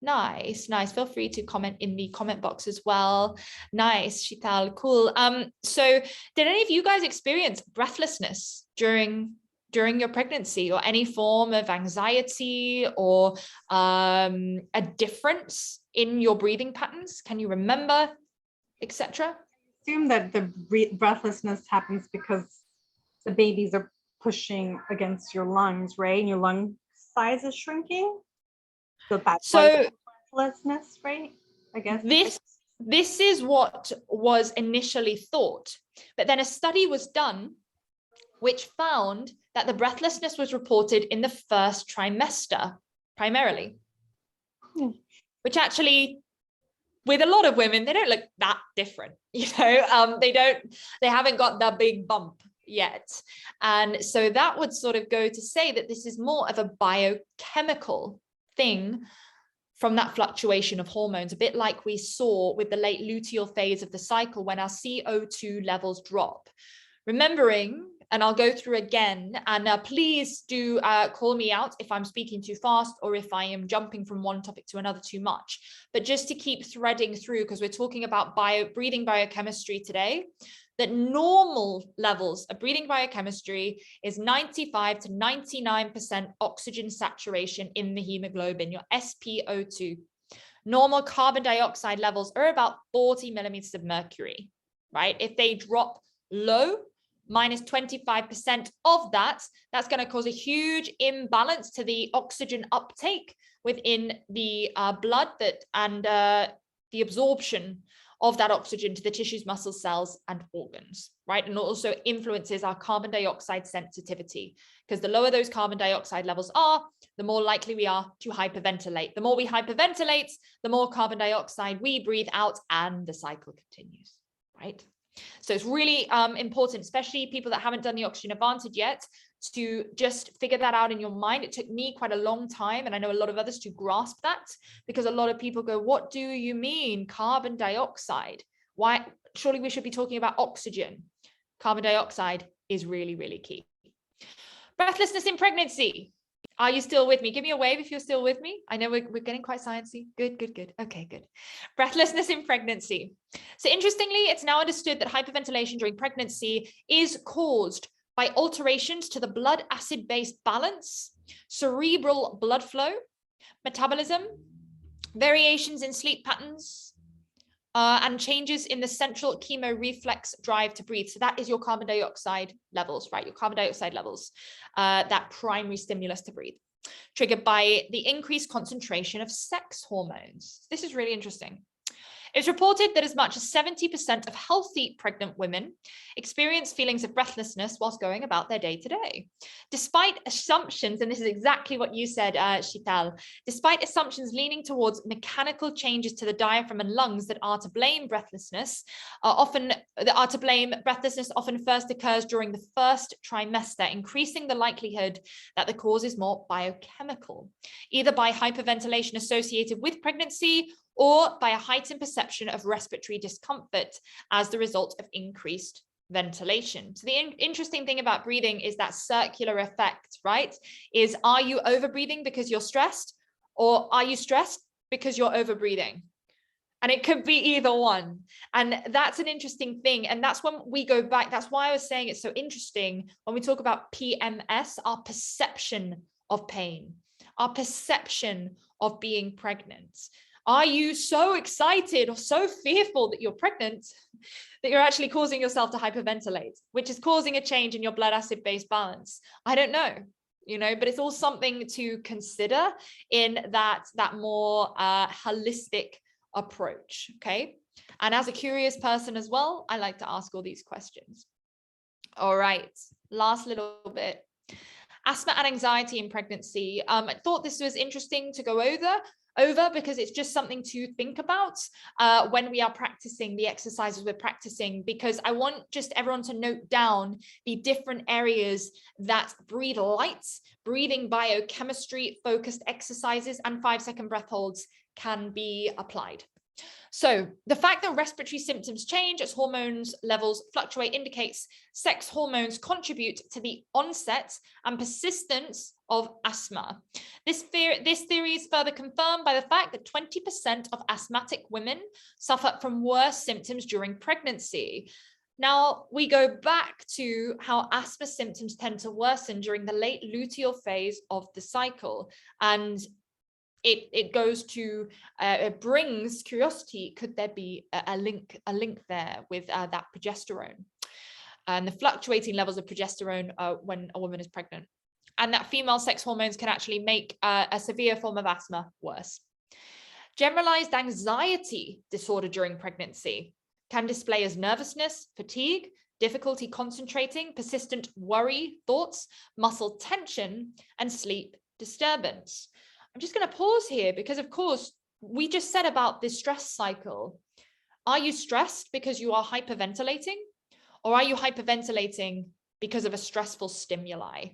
Nice. Feel free to comment in the comment box as well. Nice, Shital, cool. So did any of you guys experience breathlessness during your pregnancy, or any form of anxiety, or a difference in your breathing patterns? Can you remember, etc.? I assume that the breathlessness happens because the babies are pushing against your lungs, right? And your lung size is shrinking. So that's why breathlessness, right? I guess this is what was initially thought, but then a study was done which found that the breathlessness was reported in the first trimester primarily, which actually, with a lot of women, they don't look that different, you know. They haven't got that big bump yet. And so that would sort of go to say that this is more of a biochemical thing from that fluctuation of hormones, a bit like we saw with the late luteal phase of the cycle when our CO2 levels drop. Remembering, and I'll go through again, and please do call me out if I'm speaking too fast or if I am jumping from one topic to another too much. But just to keep threading through, because we're talking about breathing biochemistry today, that normal levels of breathing biochemistry is 95 to 99% oxygen saturation in the hemoglobin, your SpO2. Normal carbon dioxide levels are about 40 millimeters of mercury, right? If they drop low, minus 25% of that, that's going to cause a huge imbalance to the oxygen uptake within the blood and the absorption of that oxygen to the tissues, muscles, cells, and organs, right? And also influences our carbon dioxide sensitivity, because the lower those carbon dioxide levels are, the more likely we are to hyperventilate. The more we hyperventilate, the more carbon dioxide we breathe out, and the cycle continues, right? So it's really important, especially people that haven't done the Oxygen Advantage yet, to just figure that out in your mind. It took me quite a long time, and I know a lot of others, to grasp that, because a lot of people go, what do you mean carbon dioxide? Why? Surely we should be talking about oxygen. Carbon dioxide is really, really key. Breathlessness in pregnancy. Are you still with me? Give me a wave if you're still with me. I know we're getting quite sciencey. Good. Okay, good. Breathlessness in pregnancy. So interestingly, it's now understood that hyperventilation during pregnancy is caused by alterations to the blood acid-base balance, cerebral blood flow, metabolism, variations in sleep patterns, and changes in the central chemoreflex drive to breathe. So that is your carbon dioxide levels, right? Your carbon dioxide levels, that primary stimulus to breathe, triggered by the increased concentration of sex hormones. This is really interesting. It's reported that as much as 70% of healthy pregnant women experience feelings of breathlessness whilst going about their day-to-day. Despite assumptions, and this is exactly what you said, Shital, despite assumptions leaning towards mechanical changes to the diaphragm and lungs that are to blame breathlessness, often first occurs during the first trimester, increasing the likelihood that the cause is more biochemical, either by hyperventilation associated with pregnancy or by a heightened perception of respiratory discomfort as the result of increased ventilation. So the interesting thing about breathing is that circular effect, right? Is, are you overbreathing because you're stressed, or are you stressed because you're overbreathing? And it could be either one. And that's an interesting thing. And that's when we go back. That's why I was saying it's so interesting when we talk about PMS, our perception of pain, our perception of being pregnant. Are you so excited or so fearful that you're pregnant that you're actually causing yourself to hyperventilate, which is causing a change in your blood acid base balance? I don't know, but it's all something to consider in that more holistic approach. Okay. And as a curious person as well, I like to ask all these questions. All right. Last little bit. Asthma and anxiety in pregnancy. I thought this was interesting to go over because it's just something to think about when we are practicing the exercises we're practicing, because I want just everyone to note down the different areas that Breathe Light, breathing biochemistry focused exercises and 5-second breath holds can be applied. So the fact that respiratory symptoms change as hormones levels fluctuate indicates sex hormones contribute to the onset and persistence of asthma. This theory is further confirmed by the fact that 20% of asthmatic women suffer from worse symptoms during pregnancy. Now, we go back to how asthma symptoms tend to worsen during the late luteal phase of the cycle. And it goes to, it brings curiosity. Could there be a link there with that progesterone and the fluctuating levels of progesterone when a woman is pregnant, and that female sex hormones can actually make a severe form of asthma worse. Generalized anxiety disorder during pregnancy can display as nervousness, fatigue, difficulty concentrating, persistent worry, thoughts, muscle tension, and sleep disturbance. I'm just going to pause here because, of course, we just said about this stress cycle. Are you stressed because you are hyperventilating, or are you hyperventilating because of a stressful stimuli?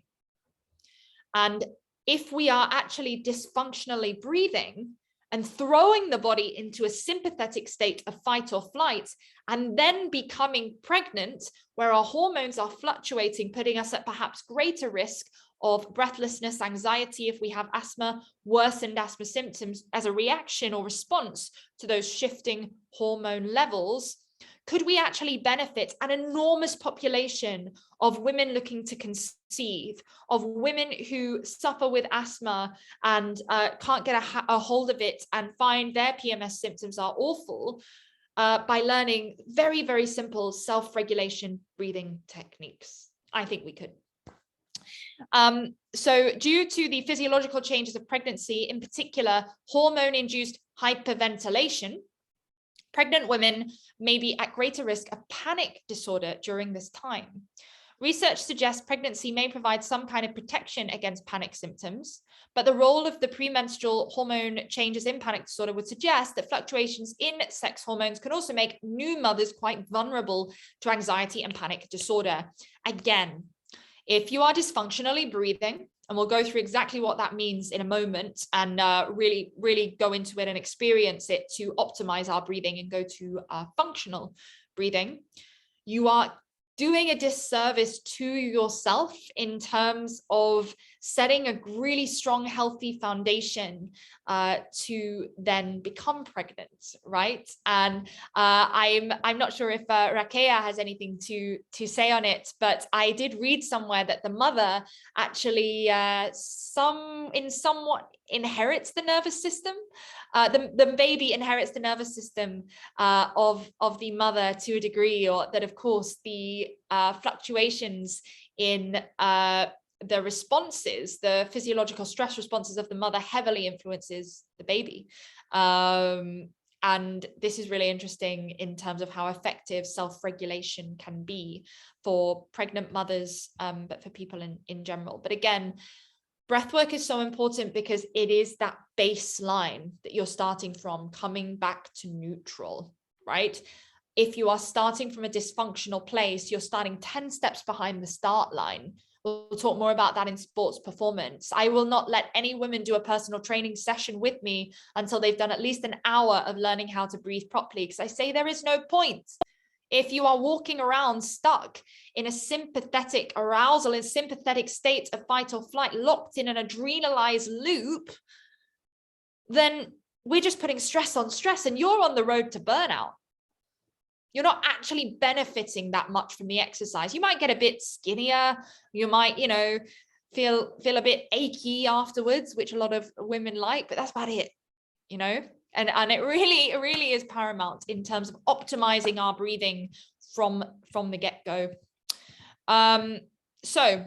And if we are actually dysfunctionally breathing and throwing the body into a sympathetic state of fight or flight, and then becoming pregnant, where our hormones are fluctuating, putting us at perhaps greater risk of breathlessness, anxiety if we have asthma, worsened asthma symptoms as a reaction or response to those shifting hormone levels, could we actually benefit an enormous population of women looking to conceive, of women who suffer with asthma and can't get a hold of it and find their PMS symptoms are awful, by learning very, very simple self-regulation breathing techniques? I think we could. So due to the physiological changes of pregnancy, in particular hormone-induced hyperventilation, pregnant women may be at greater risk of panic disorder during this time. Research suggests pregnancy may provide some kind of protection against panic symptoms, but the role of the premenstrual hormone changes in panic disorder would suggest that fluctuations in sex hormones can also make new mothers quite vulnerable to anxiety and panic disorder. Again, if you are dysfunctionally breathing, and we'll go through exactly what that means in a moment and really go into it and experience it to optimize our breathing and go to functional breathing, you are doing a disservice to yourself in terms of setting a really strong, healthy foundation to then become pregnant, right? And I'm not sure if Rakea has anything to say on it, but I did read somewhere that the mother actually somewhat inherits the nervous system. The baby inherits the nervous system of the mother to a degree, or that, of course, the fluctuations in the responses, the physiological stress responses of the mother heavily influences the baby. And And this is really interesting in terms of how effective self-regulation can be for pregnant mothers, but for people in general. But again, breathwork is so important because it is that baseline that you're starting from, coming back to neutral, right? If you are starting from a dysfunctional place, you're starting 10 steps behind the start line. We'll talk more about that in sports performance. I will not let any women do a personal training session with me until they've done at least an hour of learning how to breathe properly, because I say there is no point. If you are walking around stuck in a sympathetic arousal, in a sympathetic state of fight or flight, locked in an adrenalized loop, then we're just putting stress on stress, and you're on the road to burnout. You're not actually benefiting that much from the exercise. You might get a bit skinnier. You might, feel a bit achy afterwards, which a lot of women like, but that's about it, And it really is paramount in terms of optimizing our breathing from the get-go. So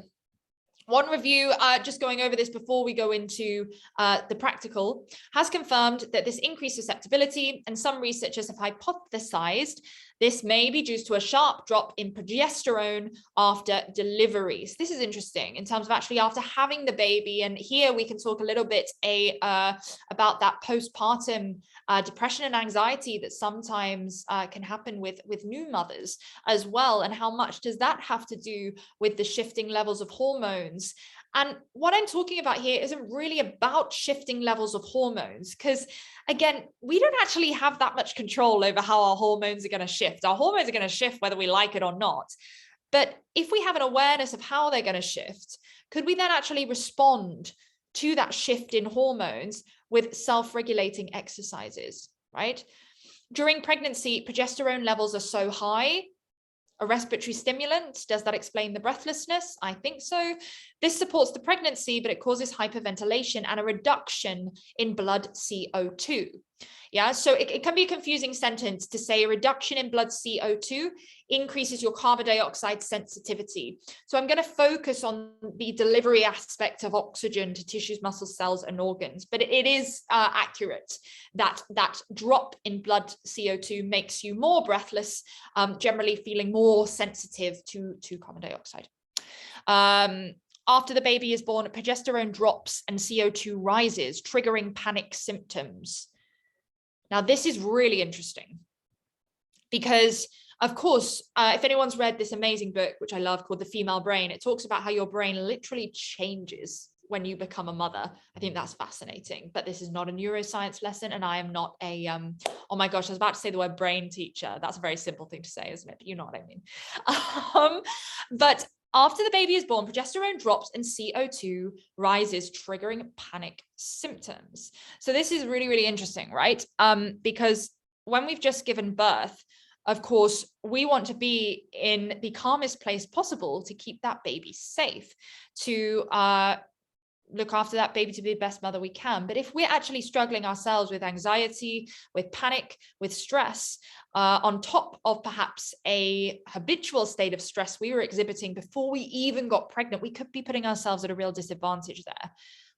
one review, just going over this before we go into the practical, has confirmed that this increased susceptibility, and some researchers have hypothesized this may be due to a sharp drop in progesterone after delivery. So this is interesting in terms of actually after having the baby. And here we can talk a little bit about that postpartum depression and anxiety that sometimes can happen with new mothers as well. And how much does that have to do with the shifting levels of hormones? And what I'm talking about here isn't really about shifting levels of hormones, because again, we don't actually have that much control over how our hormones are going to shift. Our hormones are going to shift whether we like it or not. But if we have an awareness of how they're going to shift, could we then actually respond to that shift in hormones with self-regulating exercises, right? During pregnancy, progesterone levels are so high. A respiratory stimulant, does that explain the breathlessness? I think so. This supports the pregnancy, but it causes hyperventilation and a reduction in blood CO2. Yeah, so it can be a confusing sentence to say a reduction in blood CO2 increases your carbon dioxide sensitivity. So I'm going to focus on the delivery aspect of oxygen to tissues, muscles, cells, and organs. But it is accurate that that drop in blood CO2 makes you more breathless, generally feeling more sensitive to carbon dioxide. After the baby is born, progesterone drops and CO2 rises, triggering panic symptoms. Now, this is really interesting because, of course, if anyone's read this amazing book, which I love, called The Female Brain, it talks about how your brain literally changes when you become a mother. I think that's fascinating, but this is not a neuroscience lesson, and I am not a, oh my gosh, I was about to say the word brain teacher. That's a very simple thing to say, isn't it? But you know what I mean. But after the baby is born, progesterone drops and CO2 rises, triggering panic symptoms. So this is really, really interesting, right? Because when we've just given birth, of course, we want to be in the calmest place possible to keep that baby safe, to look after that baby, to be the best mother we can. But if we're actually struggling ourselves with anxiety, with panic, with stress, on top of perhaps a habitual state of stress we were exhibiting before we even got pregnant, we could be putting ourselves at a real disadvantage there.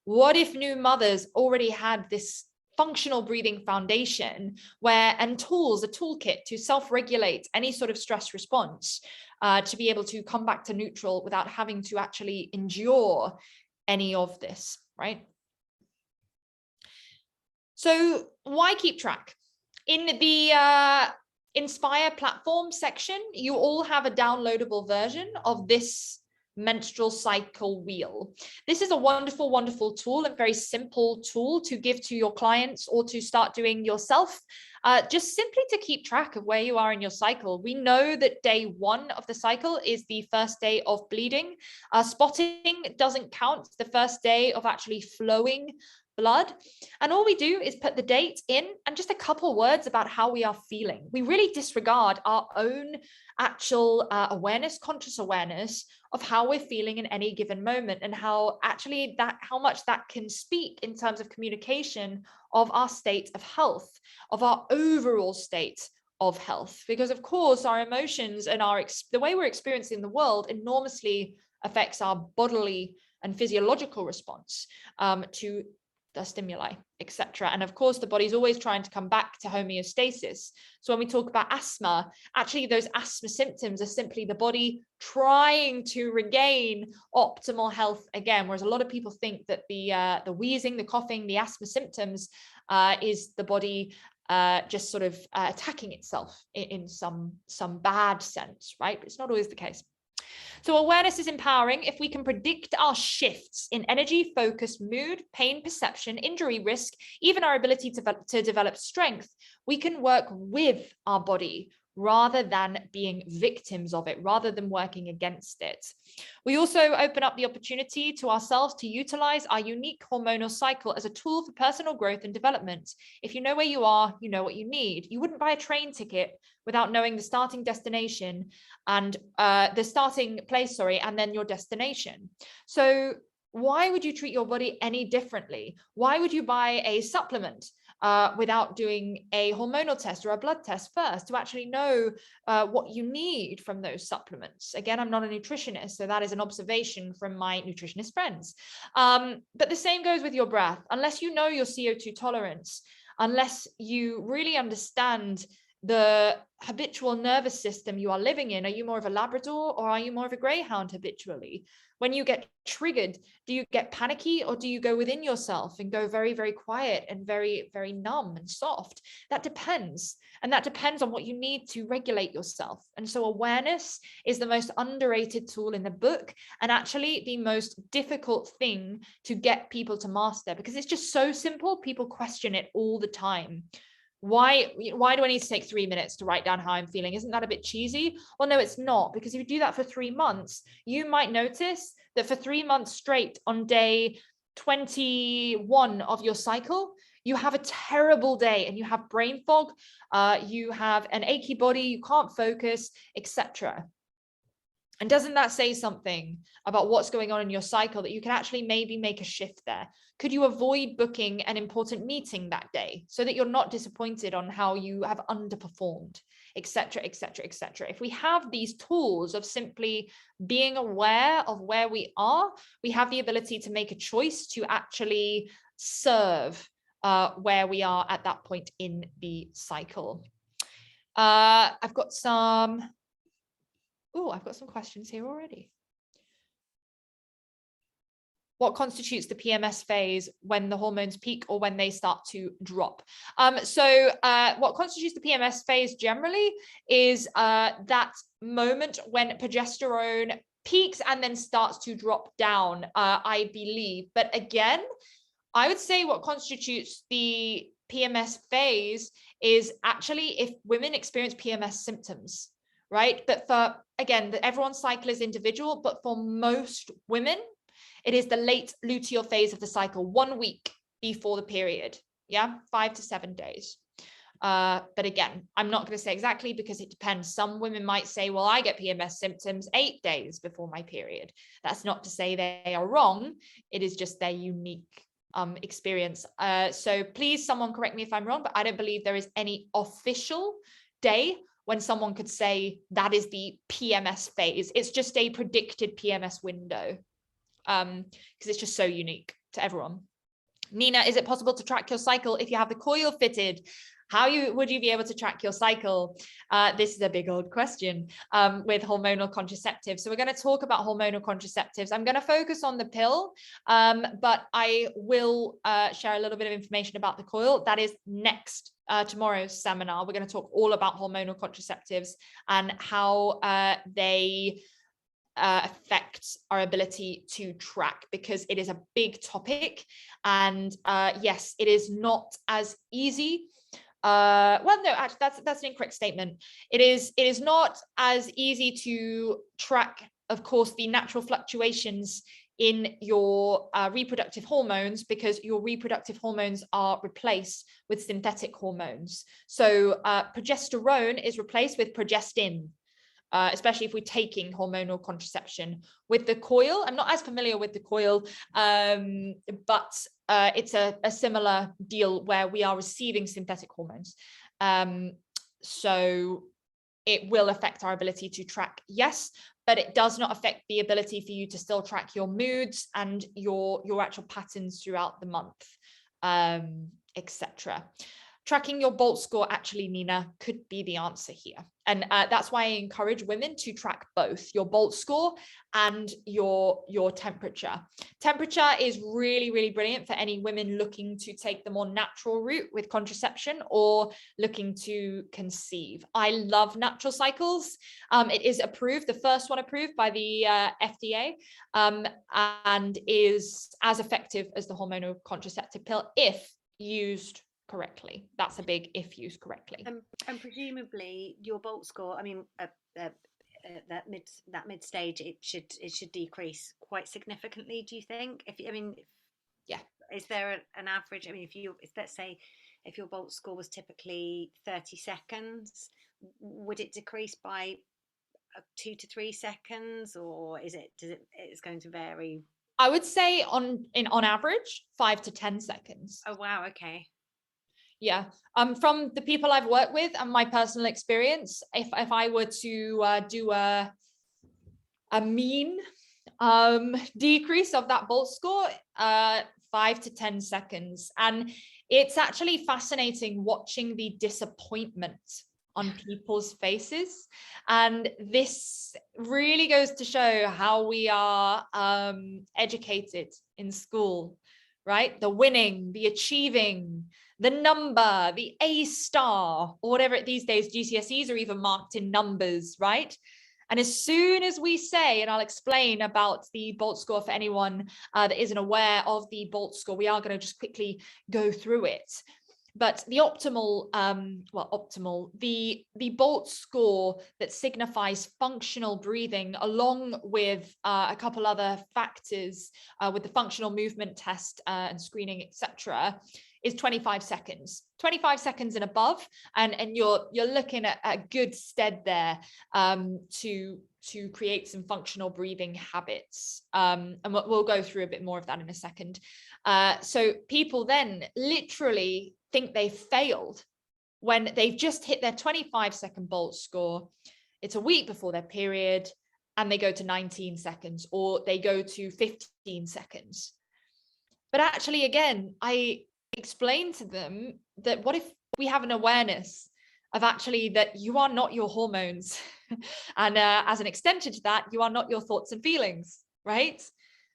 What if new mothers already had this functional breathing foundation and tools, a toolkit to self-regulate any sort of stress response, to be able to come back to neutral without having to actually endure any of this, right? So why keep track? In the Inspire platform section, you all have a downloadable version of this menstrual cycle wheel. This is a wonderful, wonderful tool, a very simple tool to give to your clients or to start doing yourself, just simply to keep track of where you are in your cycle. We know that day 1 of the cycle is the first day of bleeding. Spotting doesn't count, the first day of actually flowing blood. And all we do is put the date in and just a couple words about how we are feeling. We really disregard our own actual awareness, conscious awareness of how we're feeling in any given moment, and how much that can speak in terms of communication of our state of health, of our overall state of health. Because of course, our emotions and the way we're experiencing the world enormously affects our bodily and physiological response to the stimuli, etc. And of course, the body's always trying to come back to homeostasis. So when we talk about asthma, actually those asthma symptoms are simply the body trying to regain optimal health again. Whereas a lot of people think that the wheezing, the coughing, the asthma symptoms is the body just sort of attacking itself in some bad sense, right? But it's not always the case. So awareness is empowering. If we can predict our shifts in energy, focus, mood, pain perception, injury risk, even our ability to develop strength, we can work with our body rather than being victims of it, rather than working against it. We also open up the opportunity to ourselves to utilize our unique hormonal cycle as a tool for personal growth and development. If you know where you are, you know what you need. You wouldn't buy a train ticket without knowing the starting destination and the starting place, and then your destination. So why would you treat your body any differently? Why would you buy a supplement without doing a hormonal test or a blood test first to actually know what you need from those supplements? Again, I'm not a nutritionist, so that is an observation from my nutritionist friends. But the same goes with your breath. Unless you know your CO2 tolerance, unless you really understand the habitual nervous system you are living in, are you more of a Labrador or are you more of a Greyhound habitually? When you get triggered, do you get panicky or do you go within yourself and go very, very quiet and very, very numb and soft? That depends. And that depends on what you need to regulate yourself. And so awareness is the most underrated tool in the book, and actually the most difficult thing to get people to master, because it's just so simple. People question it all the time. Why do I need to take 3 minutes to write down how I'm feeling? Isn't that a bit cheesy? Well, no, it's not, because if you do that for 3 months, you might notice that for 3 months straight on day 21 of your cycle, you have a terrible day and you have brain fog, you have an achy body, you can't focus, etc. And doesn't that say something about what's going on in your cycle, that you can actually maybe make a shift there? Could you avoid booking an important meeting that day so that you're not disappointed on how you have underperformed, etc., etc., etc.? If we have these tools of simply being aware of where we are, we have the ability to make a choice to actually serve where we are at that point in the cycle. I've got some questions here already. What constitutes the PMS phase, when the hormones peak or when they start to drop? What constitutes the PMS phase generally is that moment when progesterone peaks and then starts to drop down, I believe. But again, I would say what constitutes the PMS phase is actually if women experience PMS symptoms, right? But for, again, everyone's cycle is individual, but for most women, it is the late luteal phase of the cycle, 1 week before the period. Yeah, 5 to 7 days. But again, I'm not going to say exactly because it depends. Some women might say, well, I get PMS symptoms 8 days before my period. That's not to say they are wrong. It is just their unique experience. So please, someone correct me if I'm wrong, but I don't believe there is any official day when someone could say that is the PMS phase. It's just a predicted PMS window, because it's just so unique to everyone. Nina, is it possible to track your cycle if you have the coil fitted? How would you be able to track your cycle? This is a big old question with hormonal contraceptives. So we're going to talk about hormonal contraceptives. I'm going to focus on the pill, but I will share a little bit of information about the coil. That is next tomorrow's seminar. We're going to talk all about hormonal contraceptives and how they affect our ability to track, because it is a big topic. And yes, it is not as easy. Well, no, actually, that's an incorrect statement. It is not as easy to track, of course, the natural fluctuations in your reproductive hormones, because your reproductive hormones are replaced with synthetic hormones. So progesterone is replaced with progestin, especially if we're taking hormonal contraception. With the coil, I'm not as familiar with the coil, but it's a similar deal where we are receiving synthetic hormones. So it will affect our ability to track, yes, but it does not affect the ability for you to still track your moods and your actual patterns throughout the month. etc. Tracking your BOLT score, actually, Nina, could be the answer here. And that's why I encourage women to track both your BOLT score and your temperature. Temperature is really, really brilliant for any women looking to take the more natural route with contraception or looking to conceive. I love natural cycles. It is approved, the first one approved by the FDA, and is as effective as the hormonal contraceptive pill if used correctly. That's a big if used correctly. And presumably your BOLT score, I mean, that mid stage, it should decrease quite significantly. Do you think? Yeah. Is there an average? I mean, let's say if your BOLT score was typically 30 seconds, would it decrease by 2 to 3 seconds, or it's going to vary? I would say on average 5 to 10 seconds. Oh wow, okay. Yeah, from the people I've worked with and my personal experience, if I were to do a mean decrease of that BOLT score, 5 to 10 seconds. And it's actually fascinating watching the disappointment on people's faces. And this really goes to show how we are educated in school, right? The winning, the achieving, the number, the A star, or whatever these days, GCSEs are even marked in numbers, right? And as soon as we say, and I'll explain about the BOLT score for anyone that isn't aware of the BOLT score, we are going to just quickly go through it. But the the BOLT score that signifies functional breathing, along with a couple other factors with the functional movement test and screening, etc., is 25 seconds. 25 seconds and above, and you're looking at a good stead there to create some functional breathing habits. And we'll go through a bit more of that in a second. So people then literally think they failed when they've just hit their 25-second BOLT score. It's a week before their period, and they go to 19 seconds, or they go to 15 seconds. But actually, again, I explain to them that what if we have an awareness of actually that you are not your hormones, and as an extension to that, you are not your thoughts and feelings, right?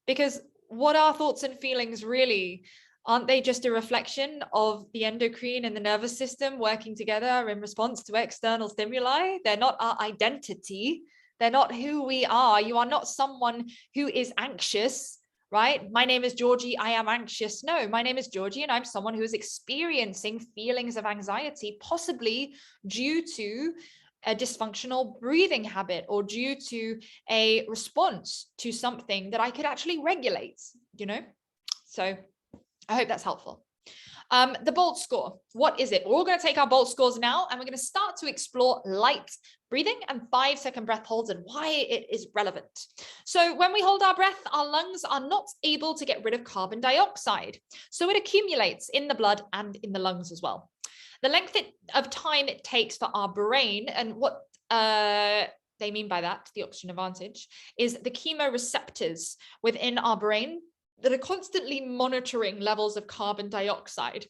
Because what are thoughts and feelings really? Aren't they just a reflection of the endocrine and the nervous system working together in response to external stimuli? They're not our identity. They're not who we are. You are not someone who is anxious, right? My name is Georgie, I am anxious. No, my name is Georgie, and I'm someone who is experiencing feelings of anxiety, possibly due to a dysfunctional breathing habit or due to a response to something that I could actually regulate, you know? So I hope that's helpful. The BOLT score, what is it? We're all going to take our BOLT scores now, and we're going to start to explore light breathing and 5-second breath holds and why it is relevant. So when we hold our breath, our lungs are not able to get rid of carbon dioxide. So it accumulates in the blood and in the lungs as well. The length of time it takes for our brain, and what they mean by that, the oxygen advantage, is the chemoreceptors within our brain that are constantly monitoring levels of carbon dioxide.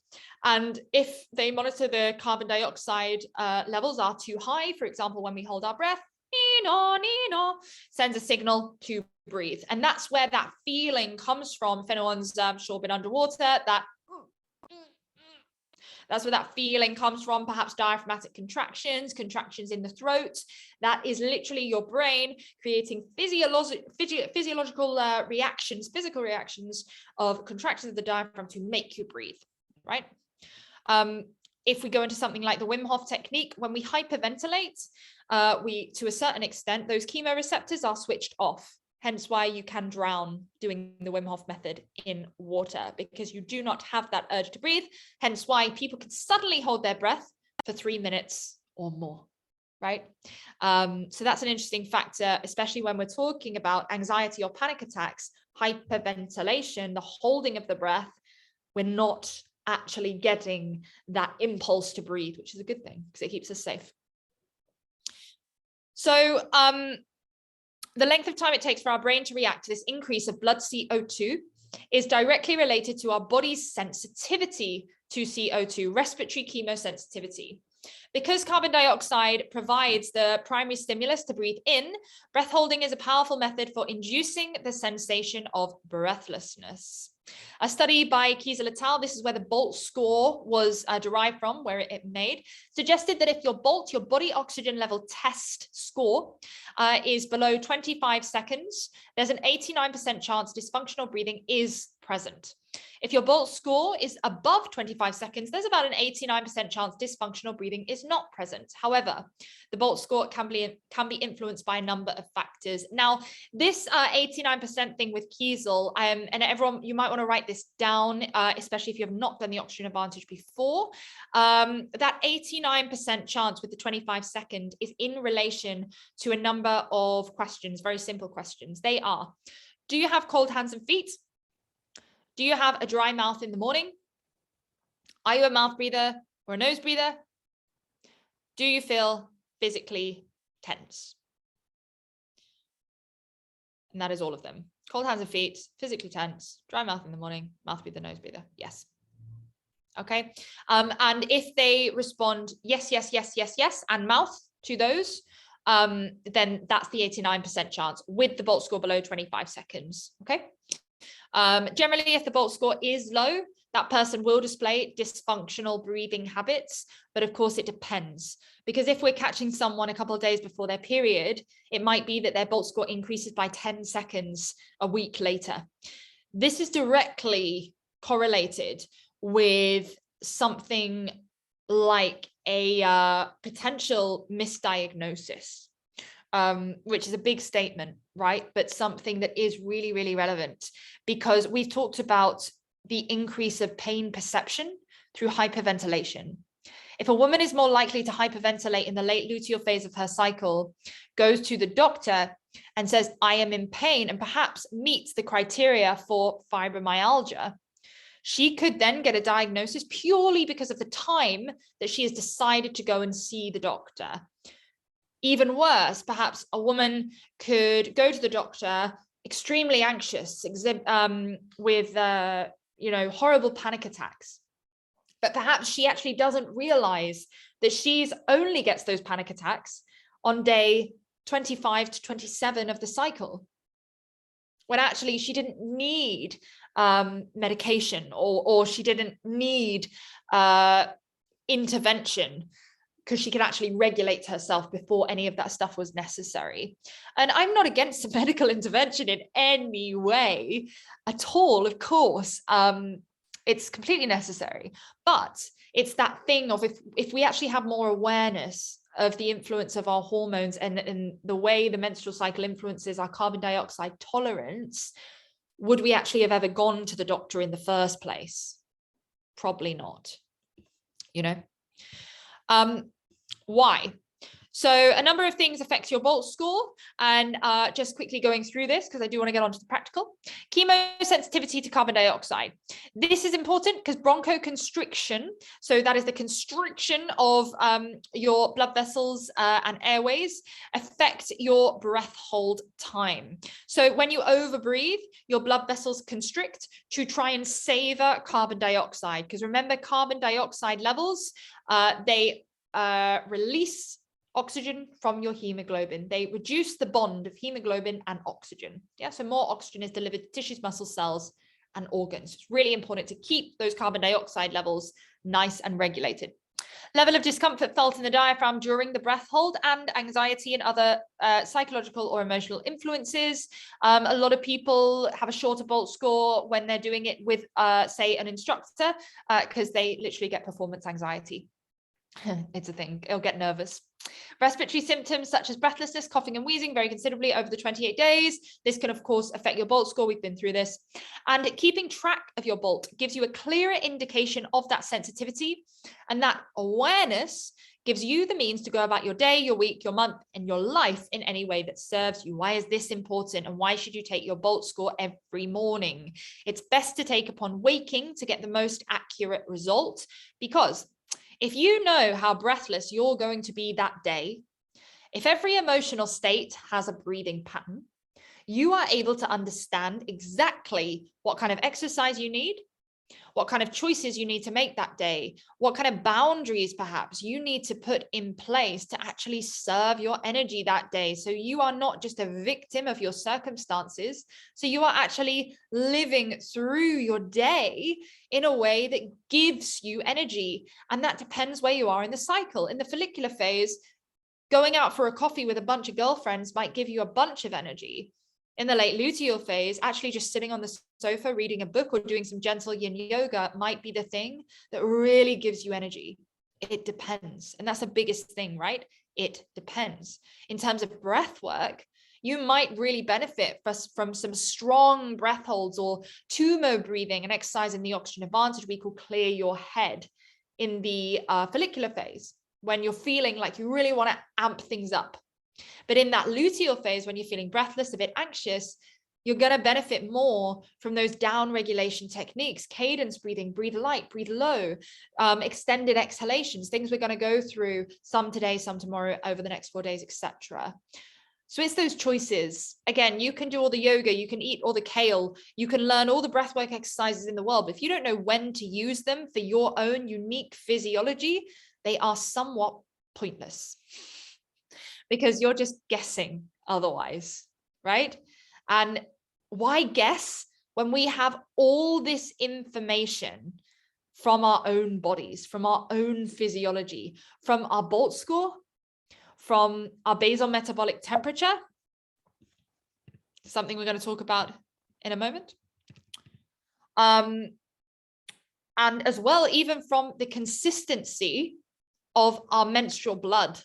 And if they monitor the carbon dioxide levels are too high, for example, when we hold our breath, sends a signal to breathe. And that's where that feeling comes from. If anyone's sure been underwater, that's where that feeling comes from, perhaps diaphragmatic contractions in the throat. That is literally your brain creating physiological reactions, physical reactions of contractions of the diaphragm to make you breathe, right? If we go into something like the Wim Hof technique, when we hyperventilate, to a certain extent, those chemoreceptors are switched off. Hence why you can drown doing the Wim Hof method in water, because you do not have that urge to breathe. Hence why people can suddenly hold their breath for 3 minutes or more, right? So that's an interesting factor, especially when we're talking about anxiety or panic attacks, hyperventilation, the holding of the breath. We're not actually getting that impulse to breathe, which is a good thing because it keeps us safe. So, the length of time it takes for our brain to react to this increase of blood CO2 is directly related to our body's sensitivity to CO2, respiratory chemosensitivity. Because carbon dioxide provides the primary stimulus to breathe in, breath holding is a powerful method for inducing the sensation of breathlessness. A study by Kiesel et al., this is where the BOLT score was derived from, where it made, suggested that if your BOLT, your body oxygen level test score, is below 25 seconds, there's an 89% chance dysfunctional breathing is present. If your BOLT score is above 25 seconds, there's about an 89% chance dysfunctional breathing is not present. However, the BOLT score can be influenced by a number of factors. Now, this 89% thing with Kiesel, and everyone, you might want to write this down, especially if you have not done the oxygen advantage before. That 89% chance with the 25-second is in relation to a number of questions, very simple questions. They are, do you have cold hands and feet? Do you have a dry mouth in the morning? Are you a mouth breather or a nose breather? Do you feel physically tense? And that is all of them. Cold hands and feet, physically tense, dry mouth in the morning, mouth breather, nose breather. Yes. Okay. And if they respond yes, yes, yes, yes, yes, and mouth to those, then that's the 89% chance with the BOLT score below 25 seconds. Okay. Generally, if the BOLT score is low, that person will display dysfunctional breathing habits. But of course, it depends, because if we're catching someone a couple of days before their period, it might be that their BOLT score increases by 10 seconds a week later. This is directly correlated with something like a potential misdiagnosis, which is a big statement, right? But something that is really, really relevant, because we've talked about the increase of pain perception through hyperventilation. If a woman is more likely to hyperventilate in the late luteal phase of her cycle, goes to the doctor and says, I am in pain, and perhaps meets the criteria for fibromyalgia, she could then get a diagnosis purely because of the time that she has decided to go and see the doctor. Even worse, perhaps a woman could go to the doctor extremely anxious, with horrible panic attacks. But perhaps she actually doesn't realize that she's only gets those panic attacks on day 25 to 27 of the cycle, when actually she didn't need medication, or she didn't need intervention, because she could actually regulate herself before any of that stuff was necessary. And I'm not against the medical intervention in any way at all, of course. It's completely necessary. But it's that thing of, if we actually have more awareness of the influence of our hormones and the way the menstrual cycle influences our carbon dioxide tolerance, would we actually have ever gone to the doctor in the first place? Probably not, Why? So a number of things affect your BOLT score, and just quickly going through this, because I do want to get on to the practical. Chemosensitivity to carbon dioxide. This is important because bronchoconstriction, so that is the constriction of your blood vessels and airways, affect your breath hold time. So when you overbreathe, your blood vessels constrict to try and savor carbon dioxide, because remember, carbon dioxide levels, they release oxygen from your hemoglobin. They reduce the bond of hemoglobin and oxygen. Yeah, so more oxygen is delivered to tissues, muscles, cells, and organs. It's really important to keep those carbon dioxide levels nice and regulated. Level of discomfort felt in the diaphragm during the breath hold, and anxiety and other psychological or emotional influences. A lot of people have a shorter BOLT score when they're doing it with, say, an instructor, because they literally get performance anxiety. It's a thing. It'll get nervous. Respiratory symptoms such as breathlessness, coughing, and wheezing vary considerably over the 28 days. This can, of course, affect your BOLT score. We've been through this. And keeping track of your BOLT gives you a clearer indication of that sensitivity. And that awareness gives you the means to go about your day, your week, your month, and your life in any way that serves you. Why is this important? And why should you take your BOLT score every morning? It's best to take upon waking to get the most accurate result, because if you know how breathless you're going to be that day, if every emotional state has a breathing pattern, you are able to understand exactly what kind of exercise you need, what kind of choices you need to make that day, what kind of boundaries perhaps you need to put in place to actually serve your energy that day. So you are not just a victim of your circumstances. So you are actually living through your day in a way that gives you energy. And that depends where you are in the cycle. In the follicular phase, going out for a coffee with a bunch of girlfriends might give you a bunch of energy. In the late luteal phase, actually just sitting on the sofa, reading a book or doing some gentle yin yoga might be the thing that really gives you energy. It depends. And that's the biggest thing, right? It depends. In terms of breath work, you might really benefit from some strong breath holds or Tumo breathing, an exercise in the Oxygen Advantage we call clear your head in the follicular phase, when you're feeling like you really want to amp things up. But in that luteal phase, when you're feeling breathless, a bit anxious, you're going to benefit more from those down regulation techniques, cadence breathing, breathe light, breathe low, extended exhalations, things we're going to go through, some today, some tomorrow, over the next 4 days, etc. So it's those choices. Again, you can do all the yoga, you can eat all the kale, you can learn all the breathwork exercises in the world, but if you don't know when to use them for your own unique physiology, they are somewhat pointless, because you're just guessing otherwise, right? And why guess when we have all this information from our own bodies, from our own physiology, from our Bolt score, from our basal metabolic temperature, something we're going to talk about in a moment. And as well, even from the consistency of our menstrual blood.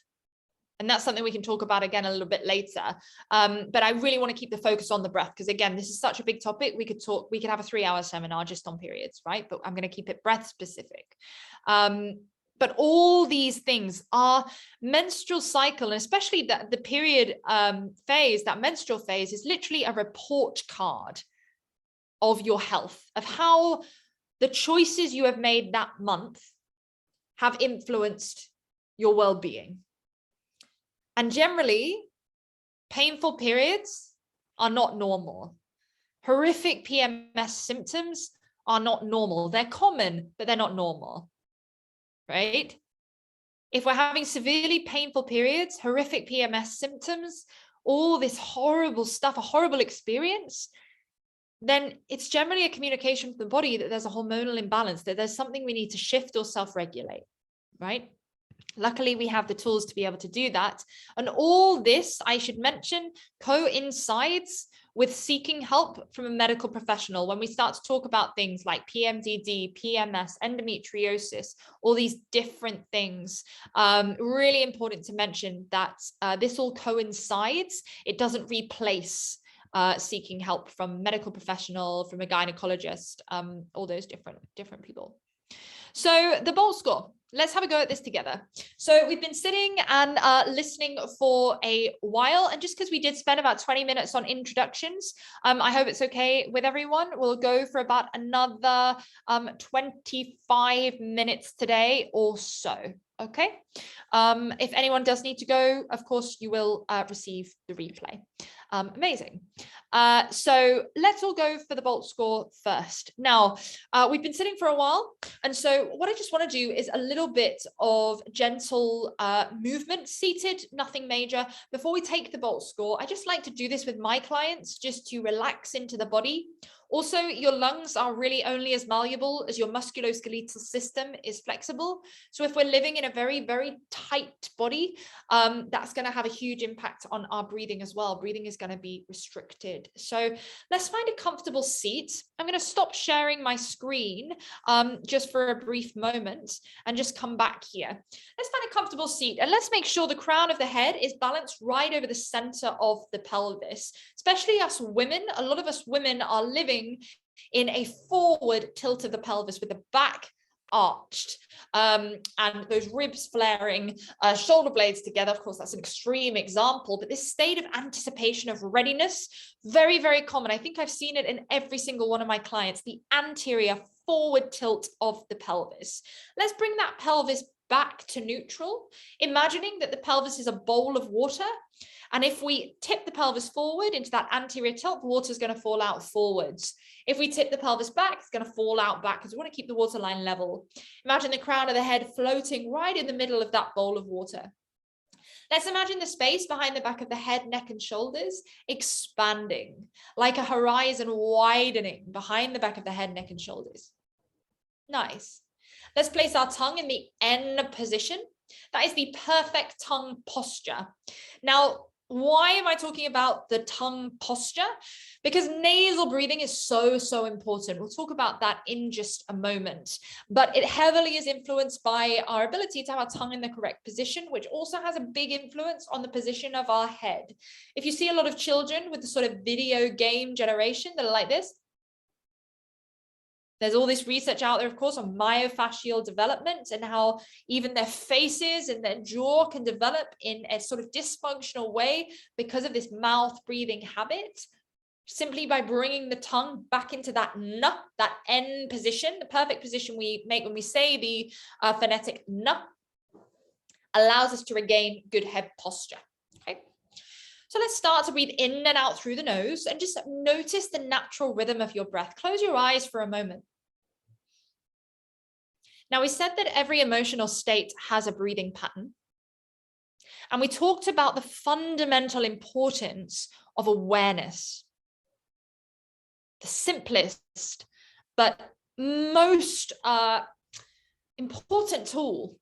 And that's something we can talk about again a little bit later. But I really want to keep the focus on the breath, because again, this is such a big topic. We could have a 3-hour seminar just on periods, right? But I'm going to keep it breath specific. But all these things, our menstrual cycle, and especially the period phase, that menstrual phase, is literally a report card of your health, of how the choices you have made that month have influenced your well-being. And generally, painful periods are not normal. Horrific PMS symptoms are not normal. They're common, but they're not normal, right? If we're having severely painful periods, horrific PMS symptoms, all this horrible stuff, a horrible experience, then it's generally a communication from the body that there's a hormonal imbalance, that there's something we need to shift or self-regulate, right? Luckily, we have the tools to be able to do that. And all this, I should mention, coincides with seeking help from a medical professional when we start to talk about things like PMDD, PMS, endometriosis, all these different things. Really important to mention that this all coincides. It doesn't replace seeking help from a medical professional, from a gynecologist, all those different people. So the Bolt score, let's have a go at this together. So we've been sitting and listening for a while, and just because we did spend about 20 minutes on introductions, I hope it's okay with everyone. We'll go for about another 25 minutes today or so. Okay. If anyone does need to go, of course, you will receive the replay. Amazing. So let's all go for the Bolt score first. Now, we've been sitting for a while. And so what I just want to do is a little bit of gentle movement, seated, nothing major. Before we take the Bolt score, I just like to do this with my clients just to relax into the body. Also, your lungs are really only as malleable as your musculoskeletal system is flexible. So if we're living in a very, very tight body, that's going to have a huge impact on our breathing as well. Breathing is going to be restricted. So let's find a comfortable seat. I'm going to stop sharing my screen just for a brief moment and just come back here. Let's find a comfortable seat, and let's make sure the crown of the head is balanced right over the center of the pelvis. Especially us women, a lot of us women are living in a forward tilt of the pelvis with the back arched and those ribs flaring, shoulder blades together. Of course, that's an extreme example, but this state of anticipation of readiness, very, very common. I think I've seen it in every single one of my clients, the anterior forward tilt of the pelvis. Let's bring that pelvis back to neutral, imagining that the pelvis is a bowl of water. And if we tip the pelvis forward into that anterior tilt, the water is going to fall out forwards. If we tip the pelvis back, it's going to fall out back because we want to keep the waterline level. Imagine the crown of the head floating right in the middle of that bowl of water. Let's imagine the space behind the back of the head, neck, and shoulders expanding, like a horizon widening behind the back of the head, neck, and shoulders. Nice. Let's place our tongue in the N position. That is the perfect tongue posture. Now, why am I talking about the tongue posture? Because nasal breathing is so, so important. We'll talk about that in just a moment, but it heavily is influenced by our ability to have our tongue in the correct position, which also has a big influence on the position of our head. If you see a lot of children with the sort of video game generation that are like this, there's all this research out there, of course, on myofascial development and how even their faces and their jaw can develop in a sort of dysfunctional way because of this mouth breathing habit, simply by bringing the tongue back into that N, that N position, the perfect position we make when we say the phonetic N, allows us to regain good head posture. Okay. So let's start to breathe in and out through the nose and just notice the natural rhythm of your breath. Close your eyes for a moment. Now, we said that every emotional state has a breathing pattern. And we talked about the fundamental importance of awareness. The simplest, but most important tool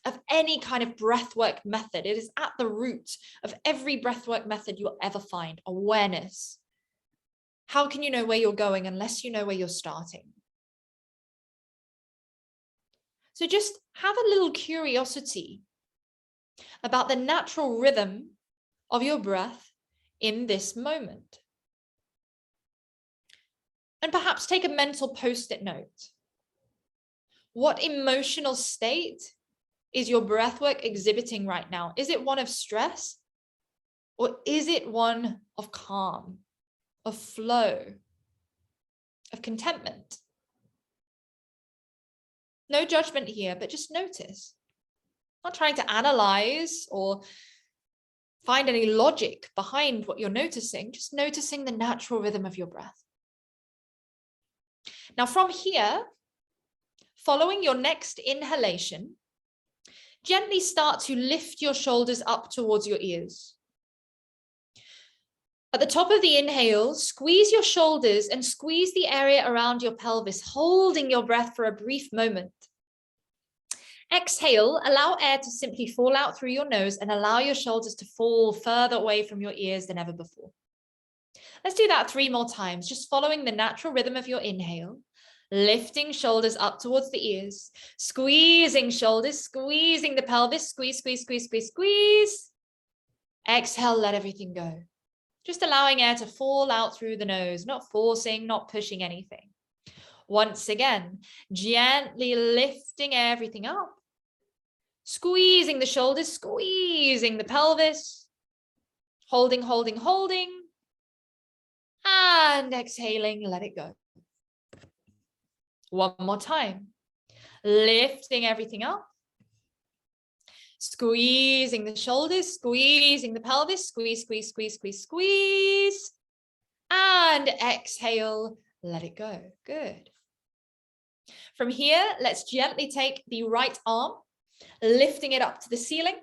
of any kind of breathwork method. It is at the root of every breathwork method you'll ever find, awareness. How can you know where you're going unless you know where you're starting? So just have a little curiosity about the natural rhythm of your breath in this moment. And perhaps take a mental post-it note. What emotional state is your breathwork exhibiting right now? Is it one of stress? Or is it one of calm, of flow, of contentment? No judgment here, but just notice. Not trying to analyze or find any logic behind what you're noticing, just noticing the natural rhythm of your breath. Now from here, following your next inhalation, gently start to lift your shoulders up towards your ears. At the top of the inhale, squeeze your shoulders and squeeze the area around your pelvis, holding your breath for a brief moment. Exhale, allow air to simply fall out through your nose and allow your shoulders to fall further away from your ears than ever before. Let's do that 3 more times, just following the natural rhythm of your inhale, lifting shoulders up towards the ears, squeezing shoulders, squeezing the pelvis, squeeze, squeeze, squeeze, squeeze, squeeze. Exhale, let everything go. Just allowing air to fall out through the nose, not forcing, not pushing anything. Once again, gently lifting everything up, squeezing the shoulders, squeezing the pelvis, holding, holding, holding, and exhaling, let it go. One more time, lifting everything up, squeezing the shoulders, squeezing the pelvis, squeeze, squeeze, squeeze, squeeze, squeeze, and exhale, let it go. Good. From here, let's gently take the right arm, lifting it up to the ceiling,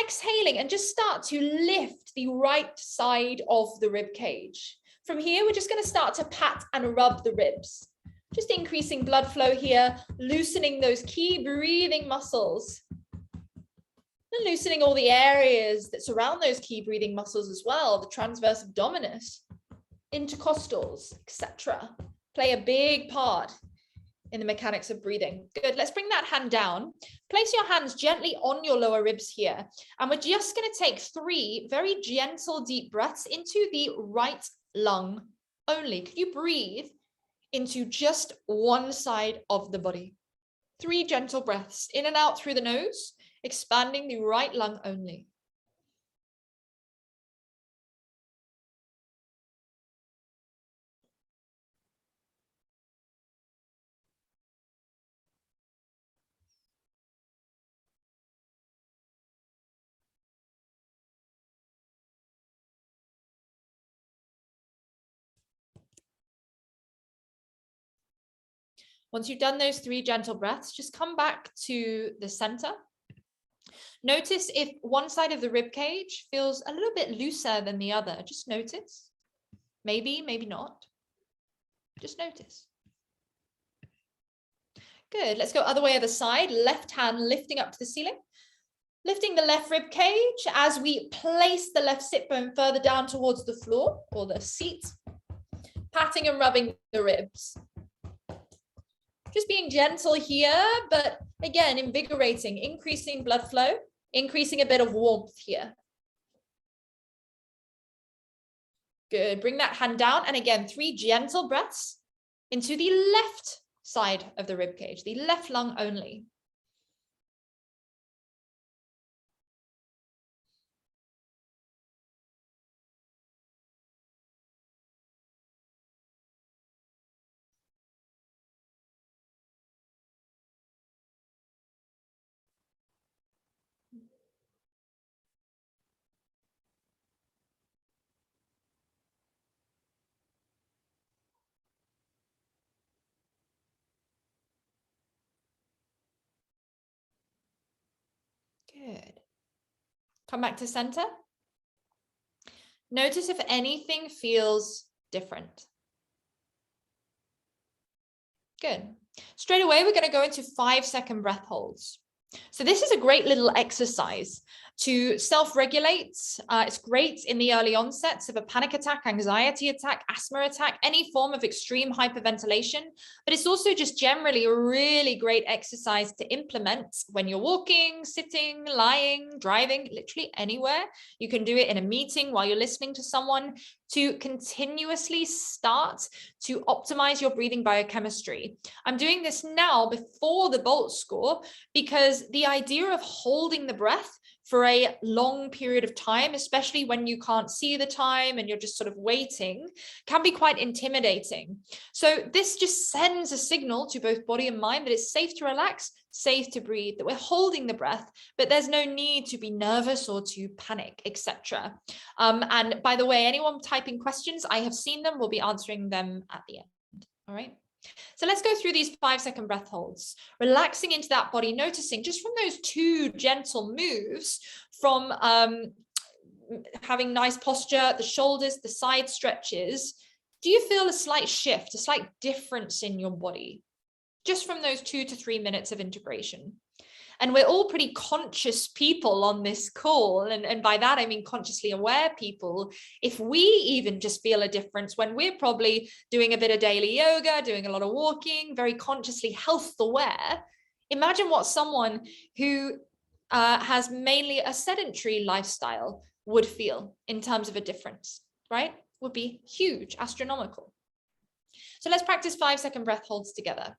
exhaling, and just start to lift the right side of the rib cage. From here, we're just going to start to pat and rub the ribs, just increasing blood flow here, loosening those key breathing muscles, and loosening all the areas that surround those key breathing muscles as well. The transverse abdominis, intercostals, etc. play a big part in the mechanics of breathing. Good. Let's bring that hand down. Place your hands gently on your lower ribs here. And we're just going to take 3 very gentle, deep breaths into the right lung only. Could you breathe into just one side of the body? 3 gentle breaths in and out through the nose, expanding the right lung only. Once you've done those 3 gentle breaths, just come back to the center. Notice if one side of the rib cage feels a little bit looser than the other. Just notice. Maybe, maybe not. Just notice. Good. Let's go other way, other side. Left hand lifting up to the ceiling. Lifting the left rib cage as we place the left sit bone further down towards the floor or the seat. Patting and rubbing the ribs. Just being gentle here, but again, invigorating, increasing blood flow, increasing a bit of warmth here. Good. Bring that hand down. And again, 3 gentle breaths into the left side of the rib cage, the left lung only. Good. Come back to center. Notice if anything feels different. Good. Straight away, we're going to go into 5-second breath holds. So this is a great little exercise to self-regulate. It's great in the early onsets of a panic attack, anxiety attack, asthma attack, any form of extreme hyperventilation. But it's also just generally a really great exercise to implement when you're walking, sitting, lying, driving, literally anywhere. You can do it in a meeting while you're listening to someone to continuously start to optimize your breathing biochemistry. I'm doing this now before the BOLT score because the idea of holding the breath for a long period of time, especially when you can't see the time and you're just sort of waiting, can be quite intimidating. So this just sends a signal to both body and mind that it's safe to relax, safe to breathe, that we're holding the breath, but there's no need to be nervous or to panic, etc. And by the way, anyone typing questions, I have seen them, we'll be answering them at the end. All right. So let's go through these 5-second breath holds, relaxing into that body, noticing just from those 2 gentle moves from having nice posture, the shoulders, the side stretches. Do you feel a slight shift, a slight difference in your body just from those 2 to 3 minutes of integration? And we're all pretty conscious people on this call. And by that, I mean consciously aware people. If we even just feel a difference when we're probably doing a bit of daily yoga, doing a lot of walking, very consciously health aware, imagine what someone who has mainly a sedentary lifestyle would feel in terms of a difference, right? Would be huge, astronomical. So let's practice 5-second breath holds together.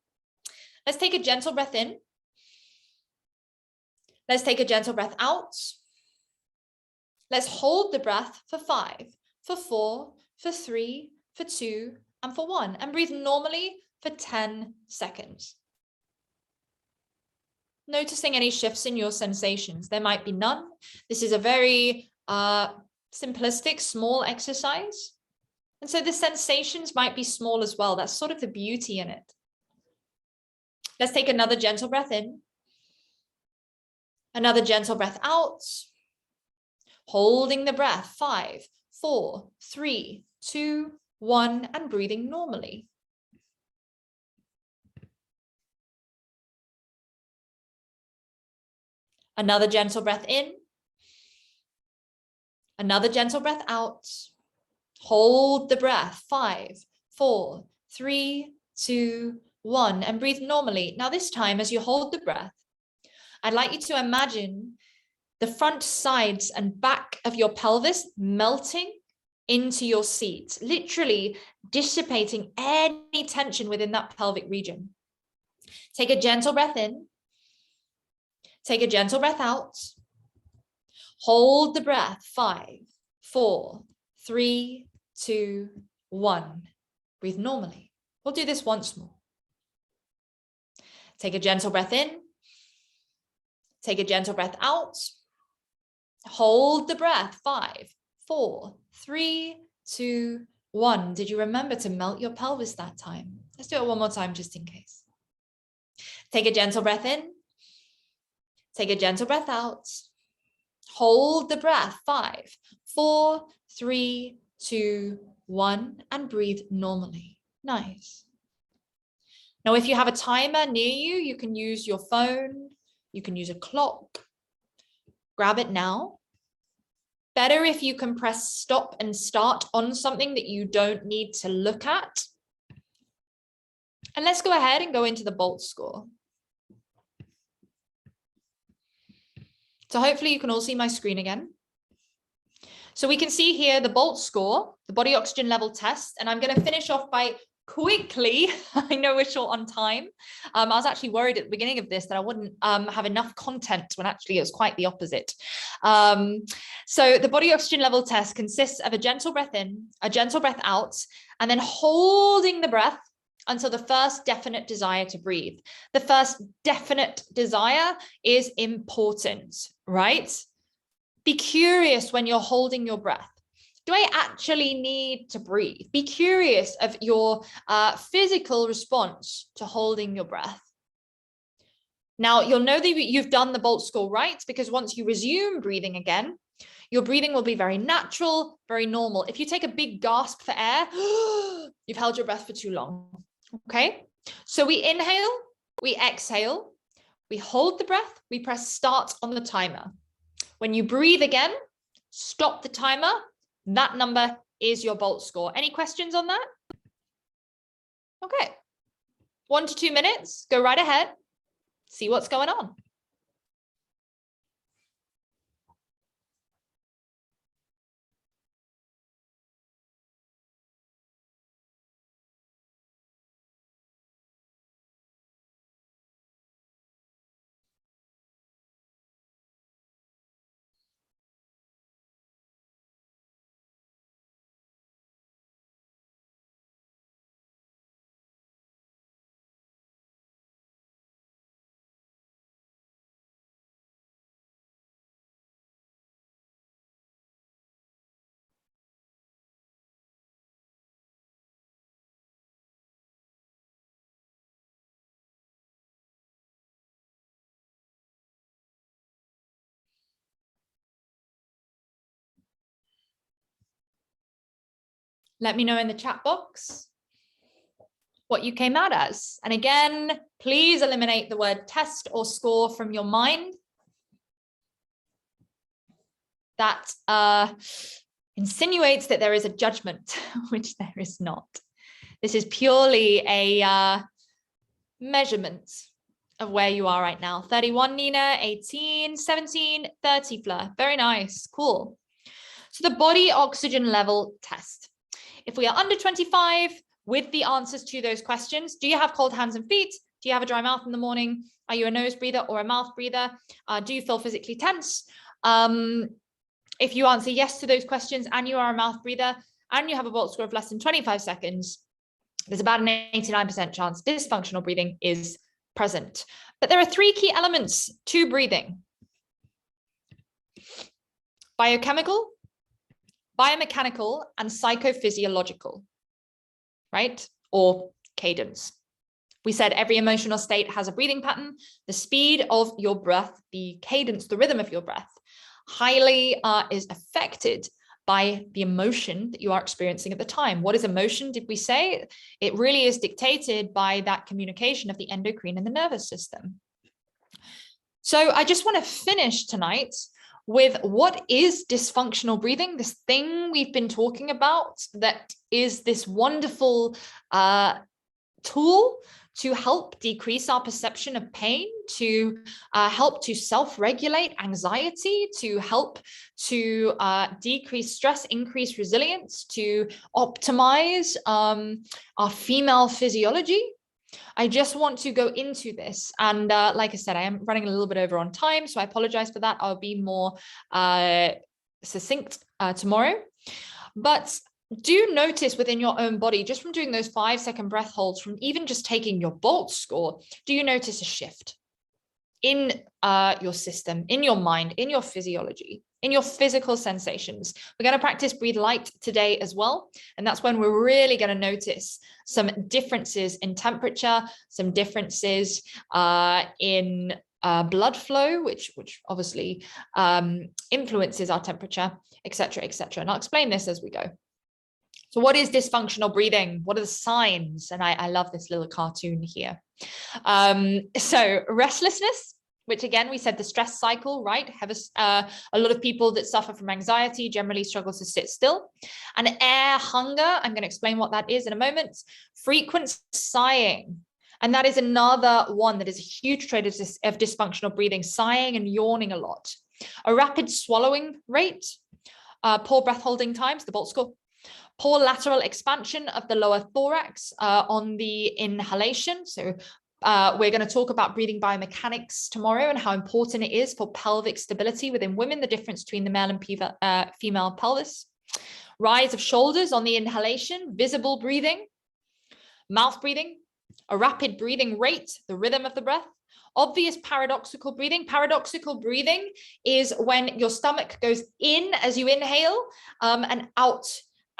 Let's take a gentle breath in. Let's take a gentle breath out. Let's hold the breath for 5, for 4, for 3, for 2, and for 1. And breathe normally for 10 seconds. Noticing any shifts in your sensations. There might be none. This is a very simplistic, small exercise. And so the sensations might be small as well. That's sort of the beauty in it. Let's take another gentle breath in. Another gentle breath out, holding the breath, 5, 4, 3, 2, 1, and breathing normally. Another gentle breath in, another gentle breath out, hold the breath, 5, 4, 3, 2, 1, and breathe normally. Now this time, as you hold the breath, I'd like you to imagine the front, sides, and back of your pelvis melting into your seat, literally dissipating any tension within that pelvic region. Take a gentle breath in. Take a gentle breath out. Hold the breath, 5, 4, 3, 2, 1. Breathe normally. We'll do this once more. Take a gentle breath in. Take a gentle breath out. Hold the breath. 5, 4, 3, 2, 1. Did you remember to melt your pelvis that time? Let's do it one more time just in case. Take a gentle breath in. Take a gentle breath out. Hold the breath. 5, 4, 3, 2, 1, and breathe normally. Nice. Now, if you have a timer near you, you can use your phone, you can use a clock. Grab it now. Better if you can press stop and start on something that you don't need to look at. And let's go ahead and go into the Bolt score. So hopefully you can all see my screen again. So we can see here the Bolt score, the body oxygen level test, and I'm going to finish off by quickly, I know we're short on time. I was actually worried at the beginning of this that I wouldn't have enough content when actually it was quite the opposite. So the body oxygen level test consists of a gentle breath in, a gentle breath out, and then holding the breath until the first definite desire to breathe. The first definite desire is important, right? Be curious when you're holding your breath. Do I actually need to breathe? Be curious of your physical response to holding your breath. Now, you'll know that you've done the Bolt score right, because once you resume breathing again, your breathing will be very natural, very normal. If you take a big gasp for air, you've held your breath for too long. Okay, so we inhale, we exhale, we hold the breath, we press start on the timer. When you breathe again, stop the timer. That number is your Bolt score. Any questions on that? Okay, 1 to 2 minutes, go right ahead, see what's going on. Let me know in the chat box what you came out as. And again, please eliminate the word test or score from your mind. That insinuates that there is a judgment, which there is not. This is purely a measurement of where you are right now. 31, Nina, 18, 17, 30, Fleur. Very nice, cool. So the body oxygen level test. If we are under 25 with the answers to those questions, do you have cold hands and feet? Do you have a dry mouth in the morning? Are you a nose breather or a mouth breather? Do you feel physically tense? If you answer yes to those questions and you are a mouth breather and you have a Bolt score of less than 25 seconds, there's about an 89% chance dysfunctional breathing is present. But there are 3 key elements to breathing: biochemical, biomechanical, and psychophysiological, right? Or cadence. We said every emotional state has a breathing pattern. The speed of your breath, the cadence, the rhythm of your breath, highly is affected by the emotion that you are experiencing at the time. What is emotion, did we say? It really is dictated by that communication of the endocrine and the nervous system. So I just want to finish tonight with what is dysfunctional breathing, this thing we've been talking about that is this wonderful tool to help decrease our perception of pain, to help to self-regulate anxiety, to help to decrease stress, increase resilience, to optimize our female physiology. I just want to go into this. And like I said, I am running a little bit over on time, so I apologize for that. I'll be more succinct tomorrow. But do notice within your own body, just from doing those 5-second breath holds, from even just taking your Bolt score, do you notice a shift? in your system, in your mind, in your physiology, in your physical sensations. We're going to practice breathe light today as well. And that's when we're really going to notice some differences in temperature, some differences in blood flow, which obviously influences our temperature, etc., etc. And I'll explain this as we go. So what is dysfunctional breathing? What are the signs? And I love this little cartoon here. So restlessness, which again, we said the stress cycle, right? Have a lot of people that suffer from anxiety generally struggle to sit still. And air hunger, I'm going to explain what that is in a moment. Frequent sighing. And that is another one that is a huge trait of dysfunctional breathing, sighing and yawning a lot. A rapid swallowing rate, poor breath holding times, the Bolt score. Poor lateral expansion of the lower thorax on the inhalation. So we're going to talk about breathing biomechanics tomorrow and how important it is for pelvic stability within women, the difference between the male and female pelvis. Rise of shoulders on the inhalation, visible breathing, mouth breathing, a rapid breathing rate, the rhythm of the breath. Obvious paradoxical breathing. Paradoxical breathing is when your stomach goes in as you inhale and out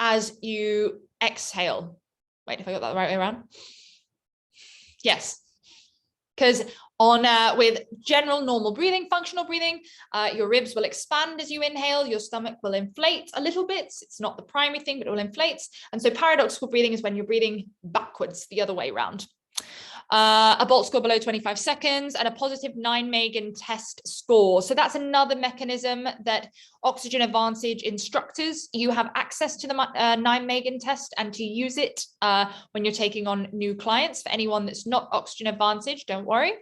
as you exhale. Wait, if I got that the right way around. Yes, because on with general normal breathing, functional breathing, your ribs will expand as you inhale, your stomach will inflate a little bit. It's not the primary thing, but it will inflate. And so paradoxical breathing is when you're breathing backwards, the other way around. A Bolt score below 25 seconds and a positive Nijmegen test score. So that's another mechanism that Oxygen Advantage instructors, you have access to the Nijmegen test and to use it when you're taking on new clients. For anyone that's not Oxygen Advantage, don't worry.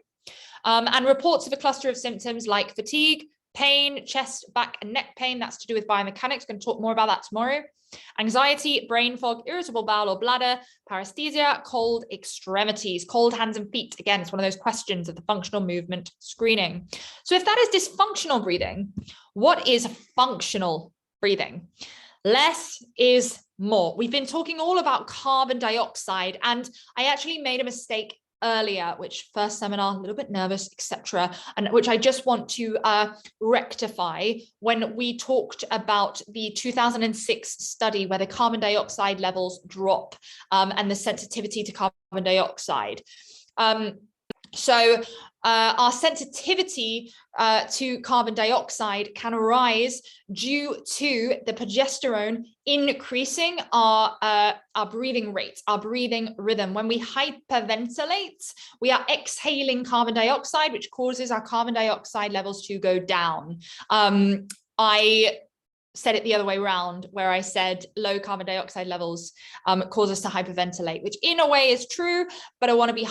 And reports of a cluster of symptoms like fatigue, pain, chest, back and neck pain. That's to do with biomechanics. Going to talk more about that tomorrow. Anxiety, brain fog, irritable bowel or bladder, paresthesia, cold extremities, cold hands and feet. Again, it's one of those questions of the functional movement screening. So if that is dysfunctional breathing, what is functional breathing? Less is more. We've been talking all about carbon dioxide, and I actually made a mistake earlier, which first seminar, a little bit nervous, etc., and which I just want to rectify when we talked about the 2006 study where the carbon dioxide levels drop and the sensitivity to carbon dioxide. So our sensitivity to carbon dioxide can arise due to the progesterone increasing our breathing rate, our breathing rhythm. When we hyperventilate, we are exhaling carbon dioxide, which causes our carbon dioxide levels to go down. I said it the other way around, where I said low carbon dioxide levels cause us to hyperventilate, which in a way is true, but I want to be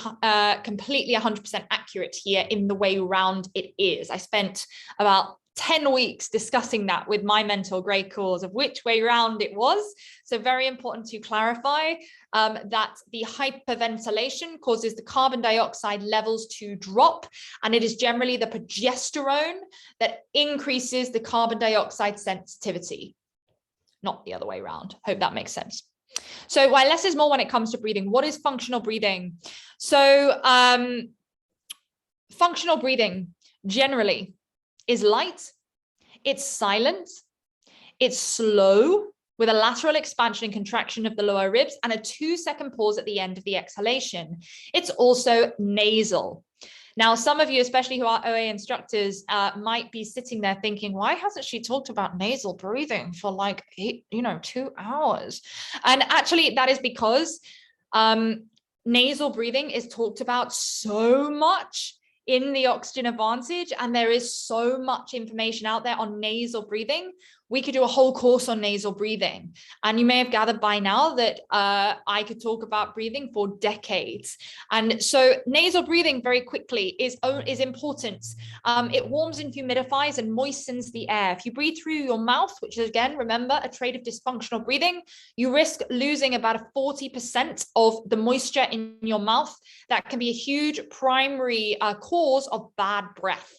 completely 100% accurate here in the way round it is. I spent about 10 weeks discussing that with my mentor, Greg Coors, of which way round it was. So very important to clarify that the hyperventilation causes the carbon dioxide levels to drop, and it is generally the progesterone that increases the carbon dioxide sensitivity, not the other way around. Hope that makes sense. So while less is more when it comes to breathing, what is functional breathing? So functional breathing generally is light, it's silent, it's slow with a lateral expansion and contraction of the lower ribs and a 2-second pause at the end of the exhalation. It's also nasal. Now, some of you, especially who are OA instructors, might be sitting there thinking, why hasn't she talked about nasal breathing for like 2 hours? And actually that is because nasal breathing is talked about so much in the Oxygen Advantage, and there is so much information out there on nasal breathing. We could do a whole course on nasal breathing. And you may have gathered by now that I could talk about breathing for decades. And so nasal breathing very quickly is important. It warms and humidifies and moistens the air. If you breathe through your mouth, which is again, remember, a trait of dysfunctional breathing, you risk losing about 40% of the moisture in your mouth. That can be a huge primary cause of bad breath,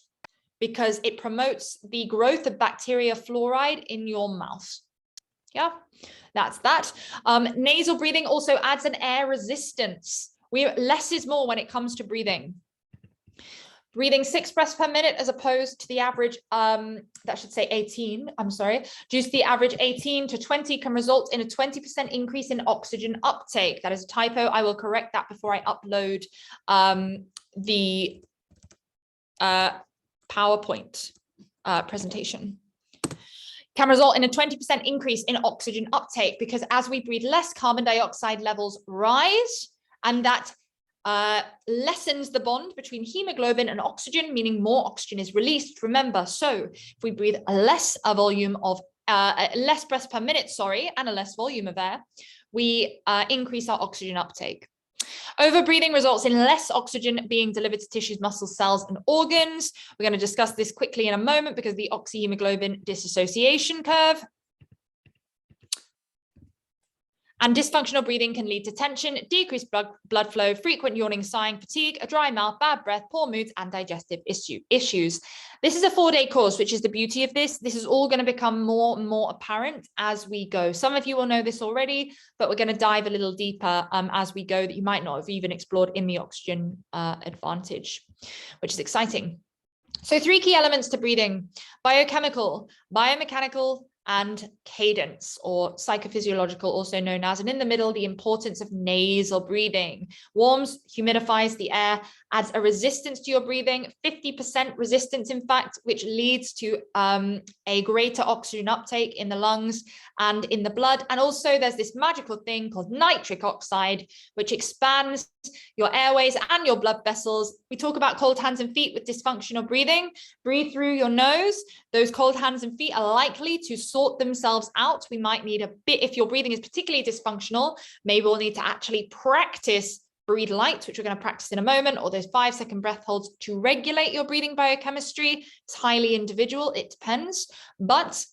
because it promotes the growth of bacteria fluoride in your mouth. Yeah, that's that. Nasal breathing also adds an air resistance. Less is more when it comes to breathing. breathing 6 breaths per minute as opposed to the average, that should say 18, I'm sorry, due to the average 18 to 20 can result in a 20% increase in oxygen uptake. That is a typo. I will correct that before I upload the PowerPoint presentation. Can result in a 20% increase in oxygen uptake because as we breathe less, carbon dioxide levels rise, and that lessens the bond between hemoglobin and oxygen, meaning more oxygen is released. Remember, so if we breathe less breaths per minute, and a less volume of air, we increase our oxygen uptake. Overbreathing results in less oxygen being delivered to tissues, muscles, cells, and organs. We're going to discuss this quickly in a moment because of the oxyhemoglobin dissociation curve. And dysfunctional breathing can lead to tension, decreased blood flow, frequent yawning, sighing, fatigue, a dry mouth, bad breath, poor moods, and digestive issues. This is a 4-day course, which is the beauty of this. This is all going to become more and more apparent as we go. Some of you will know this already, but we're going to dive a little deeper as we go that you might not have even explored in the oxygen advantage, which is exciting. So 3 key elements to breathing: biochemical, biomechanical, and cadence, or psychophysiological, also known as, and in the middle, the importance of nasal breathing. Warms, humidifies the air, adds a resistance to your breathing, 50% resistance, in fact, which leads to a greater oxygen uptake in the lungs and in the blood. And also there's this magical thing called nitric oxide, which expands your airways and your blood vessels. We talk about cold hands and feet with dysfunctional breathing. Breathe through your nose. Those cold hands and feet are likely to sort themselves out. We might need a bit, if your breathing is particularly dysfunctional, maybe we'll need to actually practice breathe light, which we're going to practice in a moment, or those 5-second breath holds to regulate your breathing biochemistry. It's highly individual, it depends, but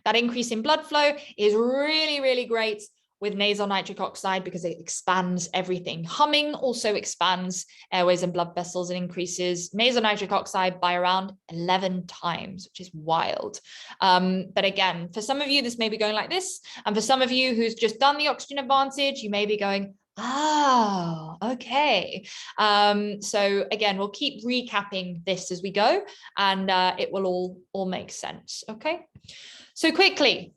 that increase in blood flow is really, really great with nasal nitric oxide because it expands everything. Humming also expands airways and blood vessels and increases nasal nitric oxide by around 11 times, which is wild. But again, for some of you, this may be going like this. And for some of you who's just done the oxygen advantage, you may be going, oh, okay. So again, we'll keep recapping this as we go, and it will all make sense, okay? So quickly,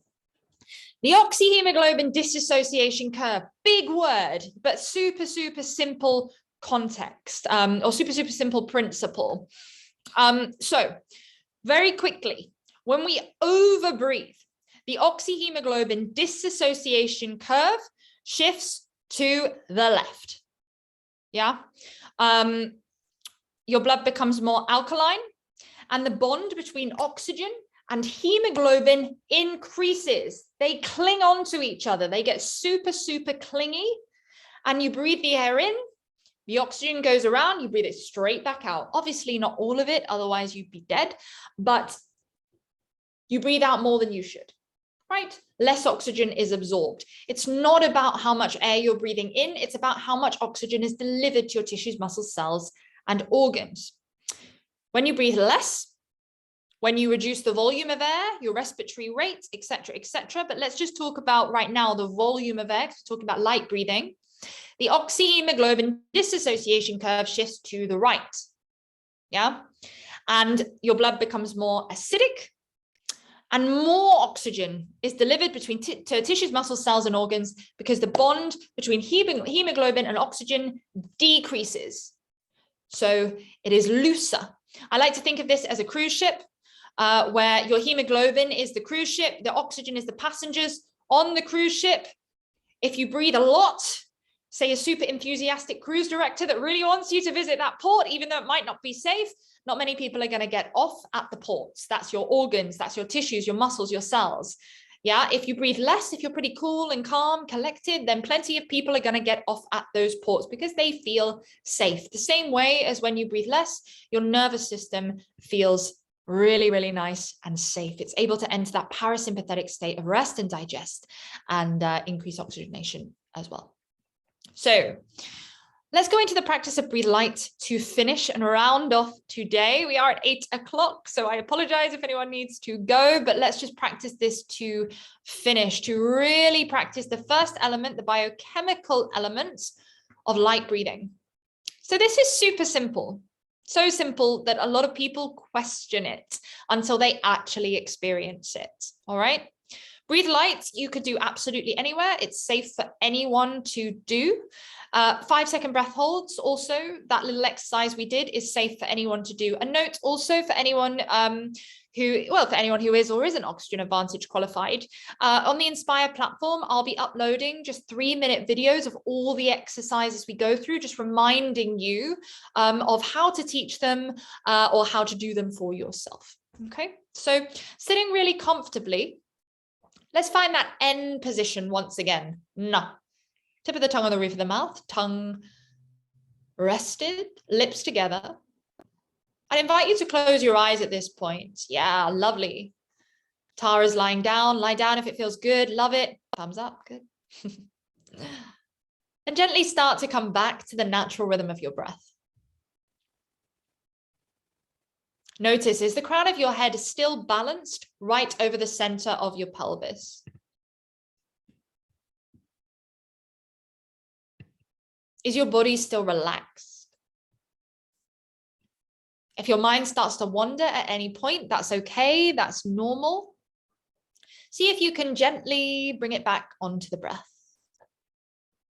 the oxyhemoglobin dissociation curve, big word, but super, super simple context, or super, super simple principle. So very quickly, when we overbreathe, the oxyhemoglobin dissociation curve shifts to the left. Yeah. Your blood becomes more alkaline, and the bond between oxygen and hemoglobin increases. They cling on to each other. They get super, super clingy, and you breathe the air in, the oxygen goes around, you breathe it straight back out. Obviously not all of it, otherwise you'd be dead, but you breathe out more than you should, right? Less oxygen is absorbed. It's not about how much air you're breathing in, it's about how much oxygen is delivered to your tissues, muscles, cells, and organs. When you breathe less, when you reduce the volume of air, your respiratory rate, etc., etc. But let's just talk about right now the volume of air, because we're talking about light breathing. The oxyhemoglobin dissociation curve shifts to the right. Yeah. And your blood becomes more acidic, and more oxygen is delivered between to tissues, muscles, cells, and organs because the bond between hemoglobin and oxygen decreases. So it is looser. I like to think of this as a cruise ship. Where your hemoglobin is the cruise ship, the oxygen is the passengers on the cruise ship. If you breathe a lot, say a super enthusiastic cruise director that really wants you to visit that port, even though it might not be safe, not many people are going to get off at the ports. That's your organs, that's your tissues, your muscles, your cells. Yeah, if you breathe less, if you're pretty cool and calm, collected, then plenty of people are going to get off at those ports because they feel safe. The same way as when you breathe less, your nervous system feels really, really nice and safe. It's able to enter that parasympathetic state of rest and digest and increase oxygenation as well. So let's go into the practice of breathe light to finish and round off today. We are at 8 o'clock, so I apologize if anyone needs to go, but let's just practice this to finish, to really practice the first element, the biochemical elements of light breathing. So this is super simple. So simple that a lot of people question it until they actually experience it. All right. Breathe light, you could do absolutely anywhere. It's safe for anyone to do. 5-second breath holds, also, that little exercise we did is safe for anyone to do. A note also for anyone for anyone who is or isn't Oxygen Advantage qualified. On the Inspire platform, I'll be uploading just 3-minute videos of all the exercises we go through, just reminding you of how to teach them or how to do them for yourself. Okay, so sitting really comfortably. Let's find that N position once again. Na. Tip of the tongue on the roof of the mouth, tongue rested, lips together. I'd invite you to close your eyes at this point. Yeah, lovely. Tara's lying down. Lie down if it feels good. Love it. Thumbs up. Good. And gently start to come back to the natural rhythm of your breath. Notice, is the crown of your head still balanced right over the center of your pelvis? Is your body still relaxed? If your mind starts to wander at any point, that's okay, that's normal. See if you can gently bring it back onto the breath.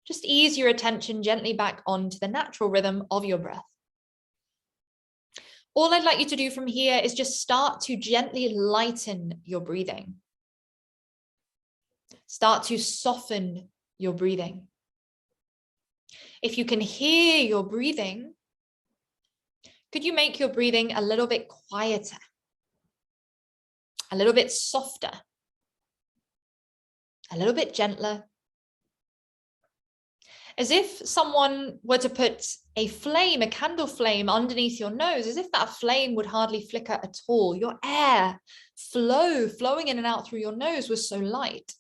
Just ease your attention gently back onto the natural rhythm of your breath. All I'd like you to do from here is just start to gently lighten your breathing. Start to soften your breathing. If you can hear your breathing, could you make your breathing a little bit quieter, a little bit softer, a little bit gentler? As if someone were to put a flame, a candle flame underneath your nose, as if that flame would hardly flicker at all. Your air flowing in and out through your nose was so light.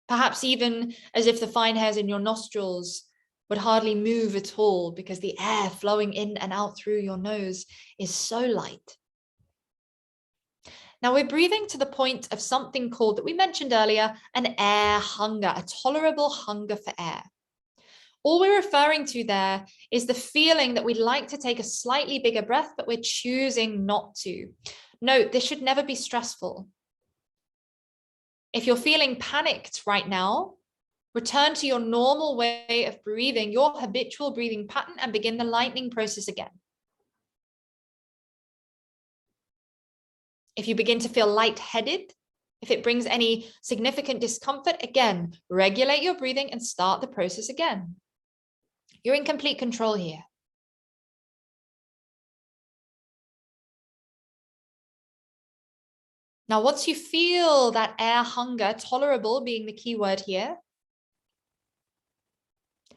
Perhaps even as if the fine hairs in your nostrils would hardly move at all because the air flowing in and out through your nose is so light. Now we're breathing to the point of something called, that we mentioned earlier, an air hunger, a tolerable hunger for air. All we're referring to there is the feeling that we'd like to take a slightly bigger breath, but we're choosing not to. Note, this should never be stressful. If you're feeling panicked right now, return to your normal way of breathing, your habitual breathing pattern, and begin the lightening process again. If you begin to feel lightheaded, if it brings any significant discomfort, again, regulate your breathing and start the process again. You're in complete control here. Now, once you feel that air hunger, tolerable being the key word here,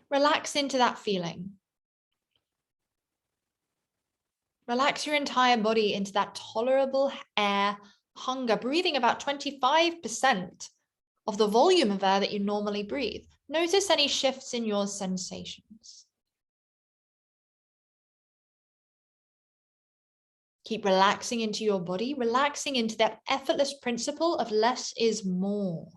relax into that feeling. Relax your entire body into that tolerable air hunger, breathing about 25% of the volume of air that you normally breathe. Notice any shifts in your sensations. Keep relaxing into your body, relaxing into that effortless principle of less is more.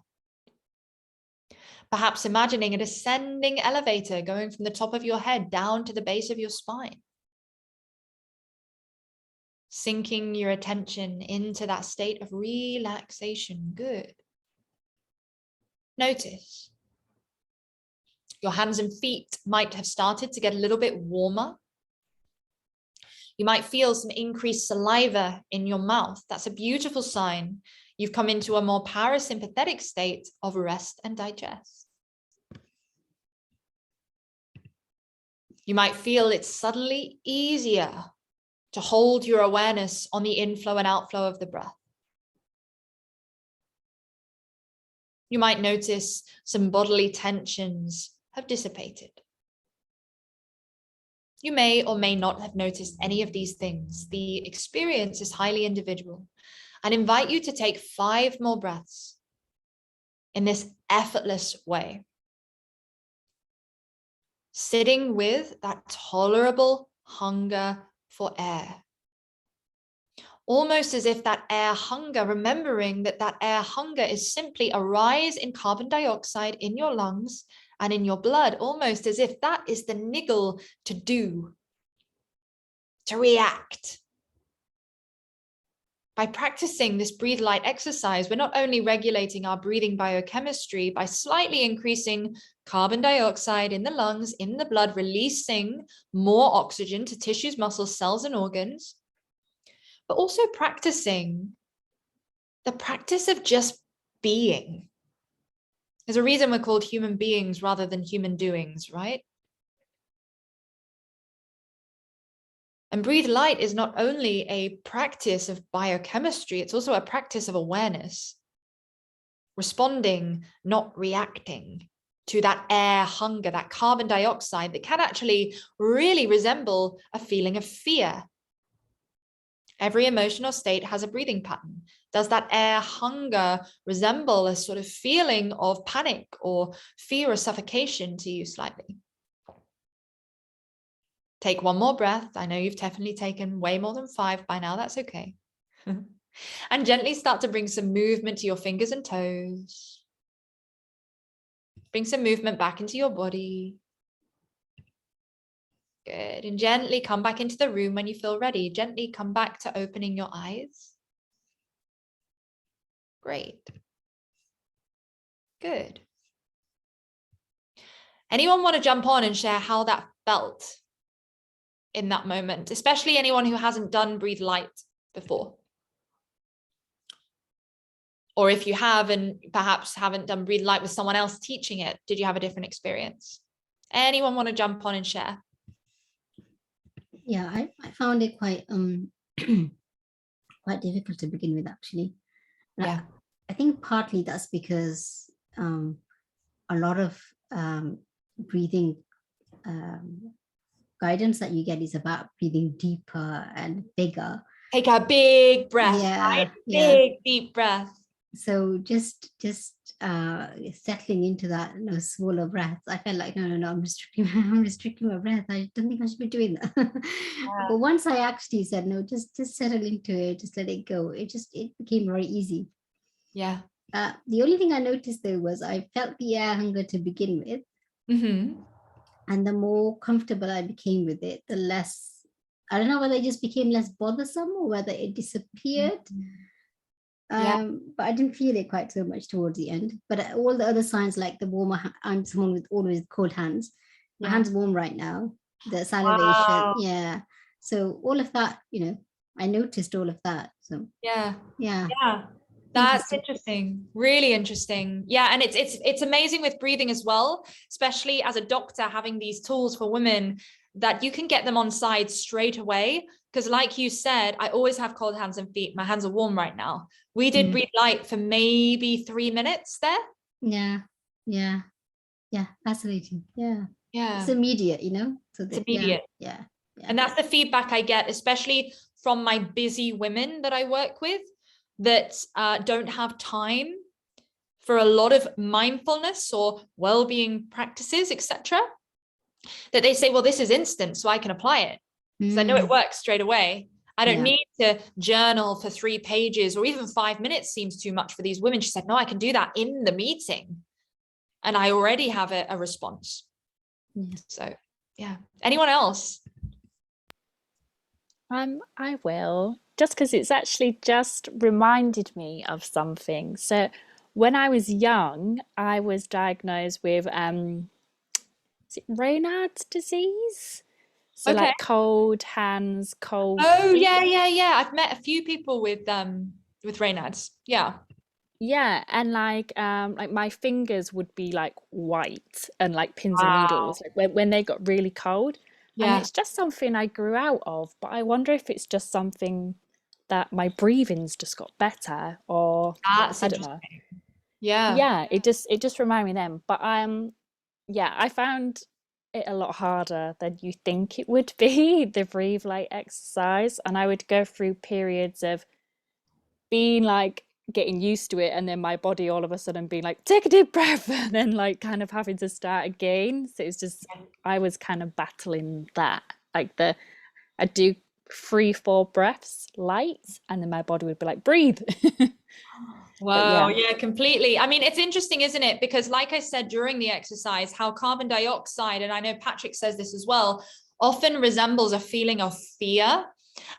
Perhaps imagining a descending elevator going from the top of your head down to the base of your spine. Sinking your attention into that state of relaxation. Good. Notice your hands and feet might have started to get a little bit warmer. You might feel some increased saliva in your mouth. That's a beautiful sign. You've come into a more parasympathetic state of rest and digest. You might feel it's suddenly easier to hold your awareness on the inflow and outflow of the breath. You might notice some bodily tensions have dissipated. You may or may not have noticed any of these things. The experience is highly individual. I'd invite you to take 5 more breaths in this effortless way. Sitting with that tolerable hunger for air. Almost as if that air hunger, remembering that that air hunger is simply a rise in carbon dioxide in your lungs and in your blood, almost as if that is the niggle to do, to react. By practicing this breathe light exercise, we're not only regulating our breathing biochemistry by slightly increasing carbon dioxide in the lungs, in the blood, releasing more oxygen to tissues, muscles, cells, and organs, but also practicing the practice of just being. There's a reason we're called human beings rather than human doings, right? And breathe light is not only a practice of biochemistry, it's also a practice of awareness. Responding, not reacting to that air hunger, that carbon dioxide that can actually really resemble a feeling of fear. Every emotional state has a breathing pattern. Does that air hunger resemble a sort of feeling of panic or fear or suffocation to you slightly? Take one more breath. I know you've definitely taken way more than 5 by now. That's okay. And gently start to bring some movement to your fingers and toes. Bring some movement back into your body. Good. And gently come back into the room when you feel ready. Gently come back to opening your eyes. Great. Good. Anyone want to jump on and share how that felt in that moment, especially anyone who hasn't done Breathe Light before? Or if you have and perhaps haven't done Breathe Light with someone else teaching it, did you have a different experience? Anyone want to jump on and share? Yeah, I found it quite quite difficult to begin with, actually. Yeah. I think partly that's because a lot of breathing guidance that you get is about breathing deeper and bigger. Take a big breath, Yeah, right? yeah. Big, deep breath. So just settling into that, smaller breaths, I felt like, no, I'm restricting my breath. I don't think I should be doing that. But once I actually said, no, just settle into it, just let it go, it became very easy. Yeah. The only thing I noticed though was I felt the air hunger to begin with. Mm-hmm. And the more comfortable I became with it, the less, I don't know whether it just became less bothersome or whether it disappeared. Yeah. But I didn't feel it quite so much towards the end. But all the other signs, like the warmer, I'm someone with always cold hands. My hands warm right now. The salivation, Wow. yeah. So all of that, I noticed all of that. So Yeah. yeah. That's interesting. Really interesting. Yeah, and it's amazing with breathing as well, especially as a doctor, having these tools for women that you can get them on side straight away. Because like you said, I always have cold hands and feet. My hands are warm right now. We did Breathe Light for maybe 3 minutes there. Yeah. Fascinating. Yeah. Yeah. It's immediate, So it's immediate. Yeah. And that's the feedback I get, especially from my busy women that I work with that don't have time for a lot of mindfulness or well-being practices, etc. That they say, well, this is instant, so I can apply it. Because I know it works straight away. I don't need to journal for 3 pages or even 5 minutes seems too much for these women. She said, no, I can do that in the meeting. And I already have a response. So, yeah. Anyone else? I will, just because it's actually just reminded me of something. So when I was young, I was diagnosed with is it Raynaud's disease? So like cold hands, cold Oh, feet. yeah. I've met a few people with Raynaud's. Yeah. Yeah, and like my fingers would be like white and like pins and needles like when they got really cold. And it's just something I grew out of, but I wonder if it's just something that my breathing's just got better, or I don't know. Yeah, it just reminded me of them. But I found it a lot harder than you think it would be, the breathe light exercise. And I would go through periods of being like getting used to it, and then my body all of a sudden being like, take a deep breath, and then like kind of having to start again. So it's just I was kind of battling that, like I'd do 3-4 breaths light, and then my body would be like, breathe. Wow, yeah, completely. I mean, it's interesting, isn't it? Because like I said during the exercise, how carbon dioxide, and I know Patrick says this as well, often resembles a feeling of fear.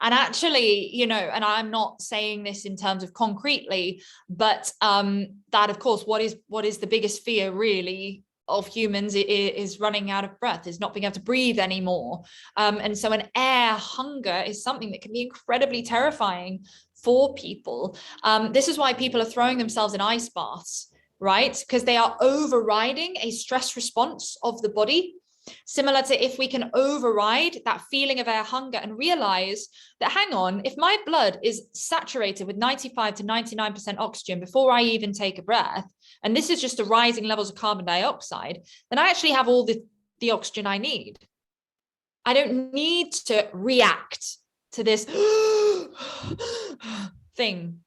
And actually, you know, and I'm not saying this in terms of concretely, but that of course, what is the biggest fear really of humans is running out of breath, is not being able to breathe anymore. And so an air hunger is something that can be incredibly terrifying for people. This is why people are throwing themselves in ice baths, right? Because they are overriding a stress response of the body, similar to if we can override that feeling of air hunger and realize that, hang on, if my blood is saturated with 95 to 99% oxygen before I even take a breath, and this is just the rising levels of carbon dioxide, then I actually have all the oxygen I need. I don't need to react to this thing.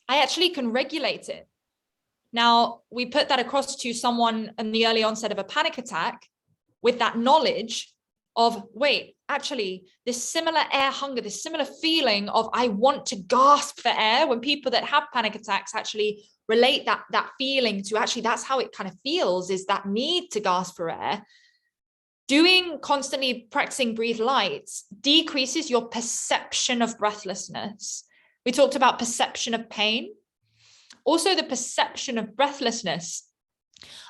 I actually can regulate it. Now, we put that across to someone in the early onset of a panic attack with that knowledge of, wait, actually, this similar air hunger, this similar feeling of I want to gasp for air, when people that have panic attacks actually relate that feeling to, actually, that's how it kind of feels, is that need to gasp for air. Constantly practicing breathe light decreases your perception of breathlessness. We talked about perception of pain, also the perception of breathlessness.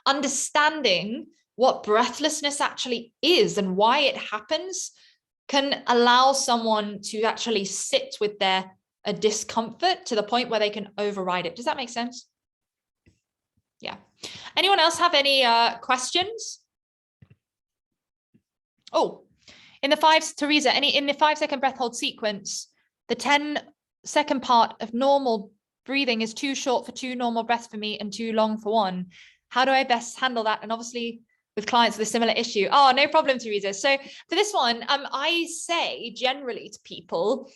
Understanding what breathlessness actually is and why it happens can allow someone to actually sit with a discomfort to the point where they can override it. Does that make sense? Yeah. Anyone else have any questions? Oh, in the 5-second breath hold sequence, the 10-second part of normal breathing is too short for 2 normal breaths for me and too long for 1. How do I best handle that? And obviously with clients with a similar issue. Oh, no problem, Teresa. So for this one, I say generally to people,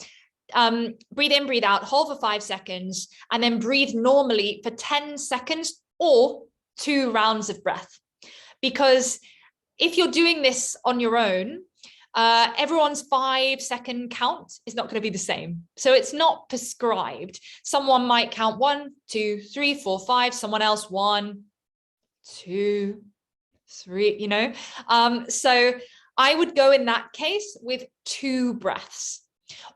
breathe in, breathe out, hold for 5 seconds, and then breathe normally for 10 seconds or 2 rounds of breath. Because if you're doing this on your own, everyone's 5-second count is not going to be the same. So it's not prescribed. Someone might count 1, 2, 3, 4, 5. Someone else 1, 2, 3, you know. So I would go in that case with 2 breaths.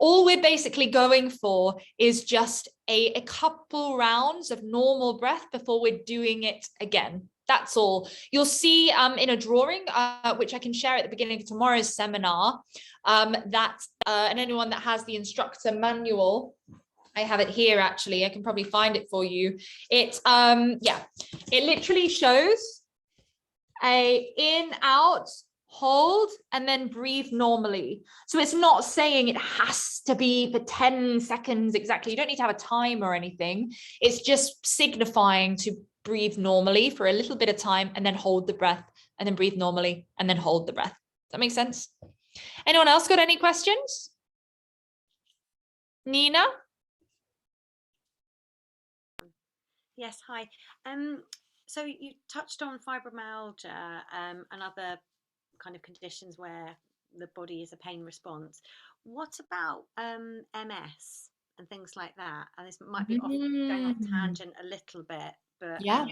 All we're basically going for is just a couple rounds of normal breath before we're doing it again. That's all. You'll see in a drawing, which I can share at the beginning of tomorrow's seminar, and anyone that has the instructor manual, I have it here actually, I can probably find it for you. It literally shows a in, out, hold, and then breathe normally. So it's not saying it has to be for 10 seconds exactly. You don't need to have a time or anything. It's just signifying to breathe normally for a little bit of time and then hold the breath, and then breathe normally and then hold the breath. Does that make sense? Anyone else got any questions? Nina? Yes, hi. So you touched on fibromyalgia and other kind of conditions where the body is a pain response. What about MS and things like that? And this might be going off tangent a little bit, but yeah,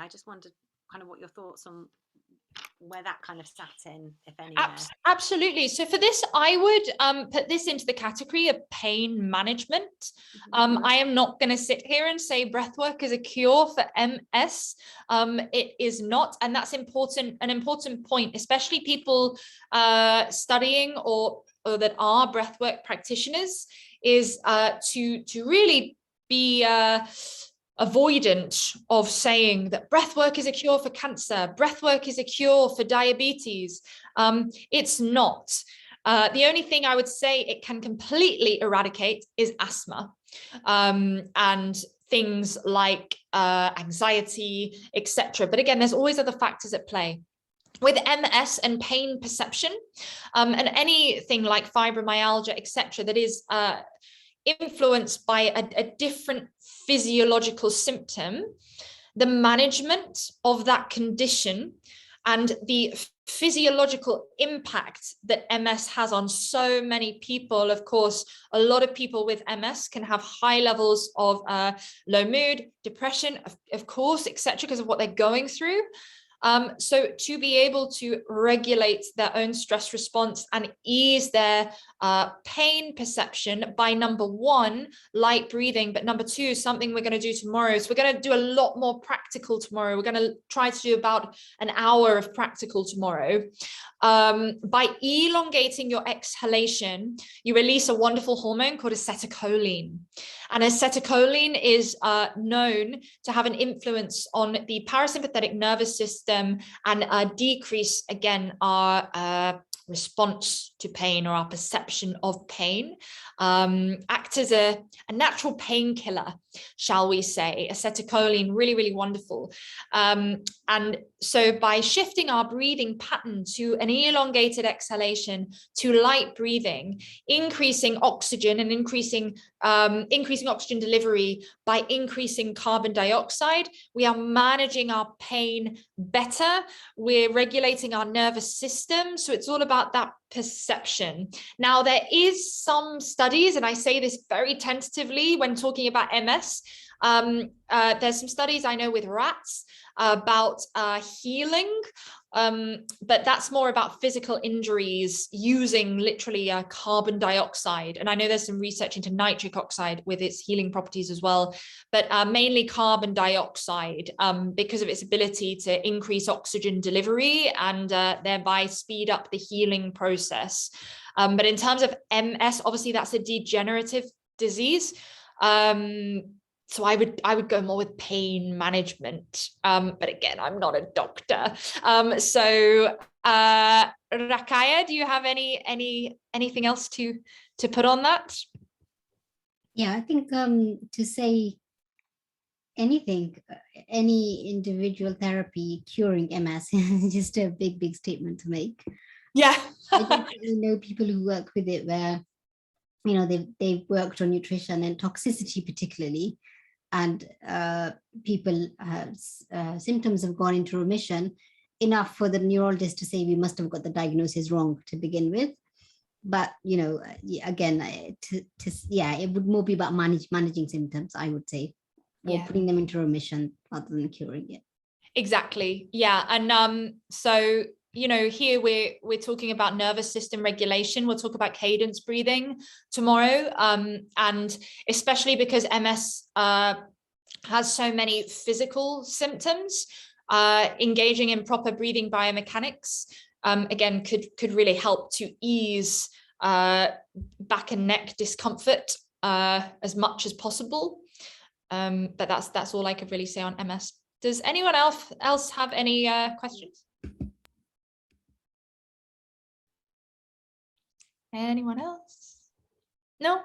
I just wondered kind of what your thoughts on where that kind of sat in, if anywhere. Absolutely. So for this, I would put this into the category of pain management. I am not going to sit here and say breathwork is a cure for MS. It is not, and that's important. An important point, especially people studying or that are breathwork practitioners, is to really be avoidant of saying that breathwork is a cure for cancer, breathwork is a cure for diabetes. It's not. The only thing I would say it can completely eradicate is asthma, and things like anxiety, etc. But again, there's always other factors at play. With MS and pain perception, and anything like fibromyalgia, etc., that is influenced by a different physiological symptom, the management of that condition and the physiological impact that MS has on so many people. Of course, a lot of people with MS can have high levels of low mood, depression, of course, etc., because of what they're going through. So to be able to regulate their own stress response and ease their pain perception by, number one, light breathing, but number two, something we're going to do tomorrow. So we're going to do a lot more practical tomorrow. We're going to try to do about an hour of practical tomorrow. By elongating your exhalation, you release a wonderful hormone called acetylcholine. And acetylcholine is known to have an influence on the parasympathetic nervous system and decrease, again, our response to pain, or our perception of pain. Act as a natural painkiller, shall we say. Acetylcholine, really, really wonderful. And so by shifting our breathing pattern to an elongated exhalation, to light breathing, increasing oxygen and increasing oxygen delivery by increasing carbon dioxide, we are managing our pain better. We're regulating our nervous system. So it's all about that perception. Now, there is some studies, and I say this very tentatively when talking about MS, there's some studies I know with rats about healing, but that's more about physical injuries using literally carbon dioxide. And I know there's some research into nitric oxide with its healing properties as well, but mainly carbon dioxide because of its ability to increase oxygen delivery and thereby speed up the healing process. But in terms of MS, obviously that's a degenerative disease. So I would go more with pain management. But again, I'm not a doctor. So Rakaya, do you have anything else to put on that? Yeah, I think to say anything, any individual therapy curing MS is just a big statement to make. Yeah. I definitely know people who work with it where, you know, they've worked on nutrition and toxicity particularly, and people have symptoms have gone into remission enough for the neurologist to say we must have got the diagnosis wrong to begin with. But, you know, again, it would more be about managing symptoms, I would say, or putting them into remission rather than curing it. Exactly. Yeah. And so, you know, here we're talking about nervous system regulation. We'll talk about cadence breathing tomorrow. And especially because MS has so many physical symptoms, engaging in proper breathing biomechanics, again, could really help to ease back and neck discomfort as much as possible. But that's all I could really say on MS. Does anyone else have any questions? Anyone else? No?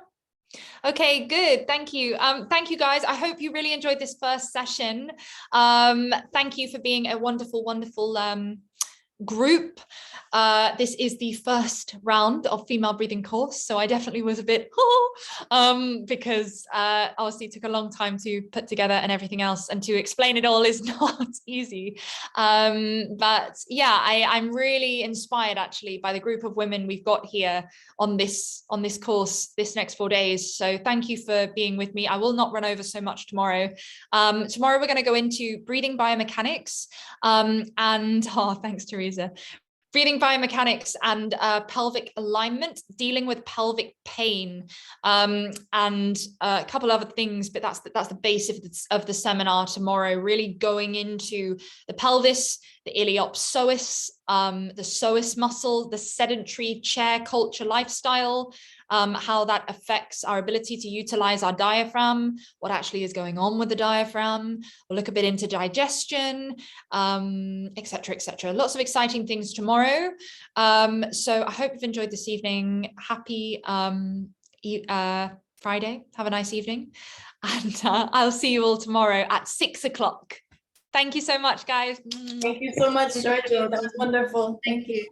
Okay, good. Thank you. Thank you, guys. I hope you really enjoyed this first session. Thank you for being a wonderful group. This is the first round of female breathing course, so I definitely was a bit because obviously it took a long time to put together and everything else, and to explain it all is not easy. But yeah, I'm really inspired actually by the group of women we've got here on this course this next 4 days. So thank you for being with me. I will not run over so much tomorrow. Tomorrow we're going to go into breathing biomechanics and thanks, Teresa. Breathing biomechanics and pelvic alignment, dealing with pelvic pain, and a couple other things, but that's the base of the seminar tomorrow, really going into the pelvis, the iliopsoas, the psoas muscle, the sedentary chair culture lifestyle, how that affects our ability to utilize our diaphragm, what actually is going on with the diaphragm. We'll look a bit into digestion, etc., etc. Lots of exciting things tomorrow. So I hope you've enjoyed this evening. Happy Friday. Have a nice evening. And I'll see you all tomorrow at 6 o'clock. Thank you so much, guys. Thank you so much, Giorgio. That was wonderful. Thank you.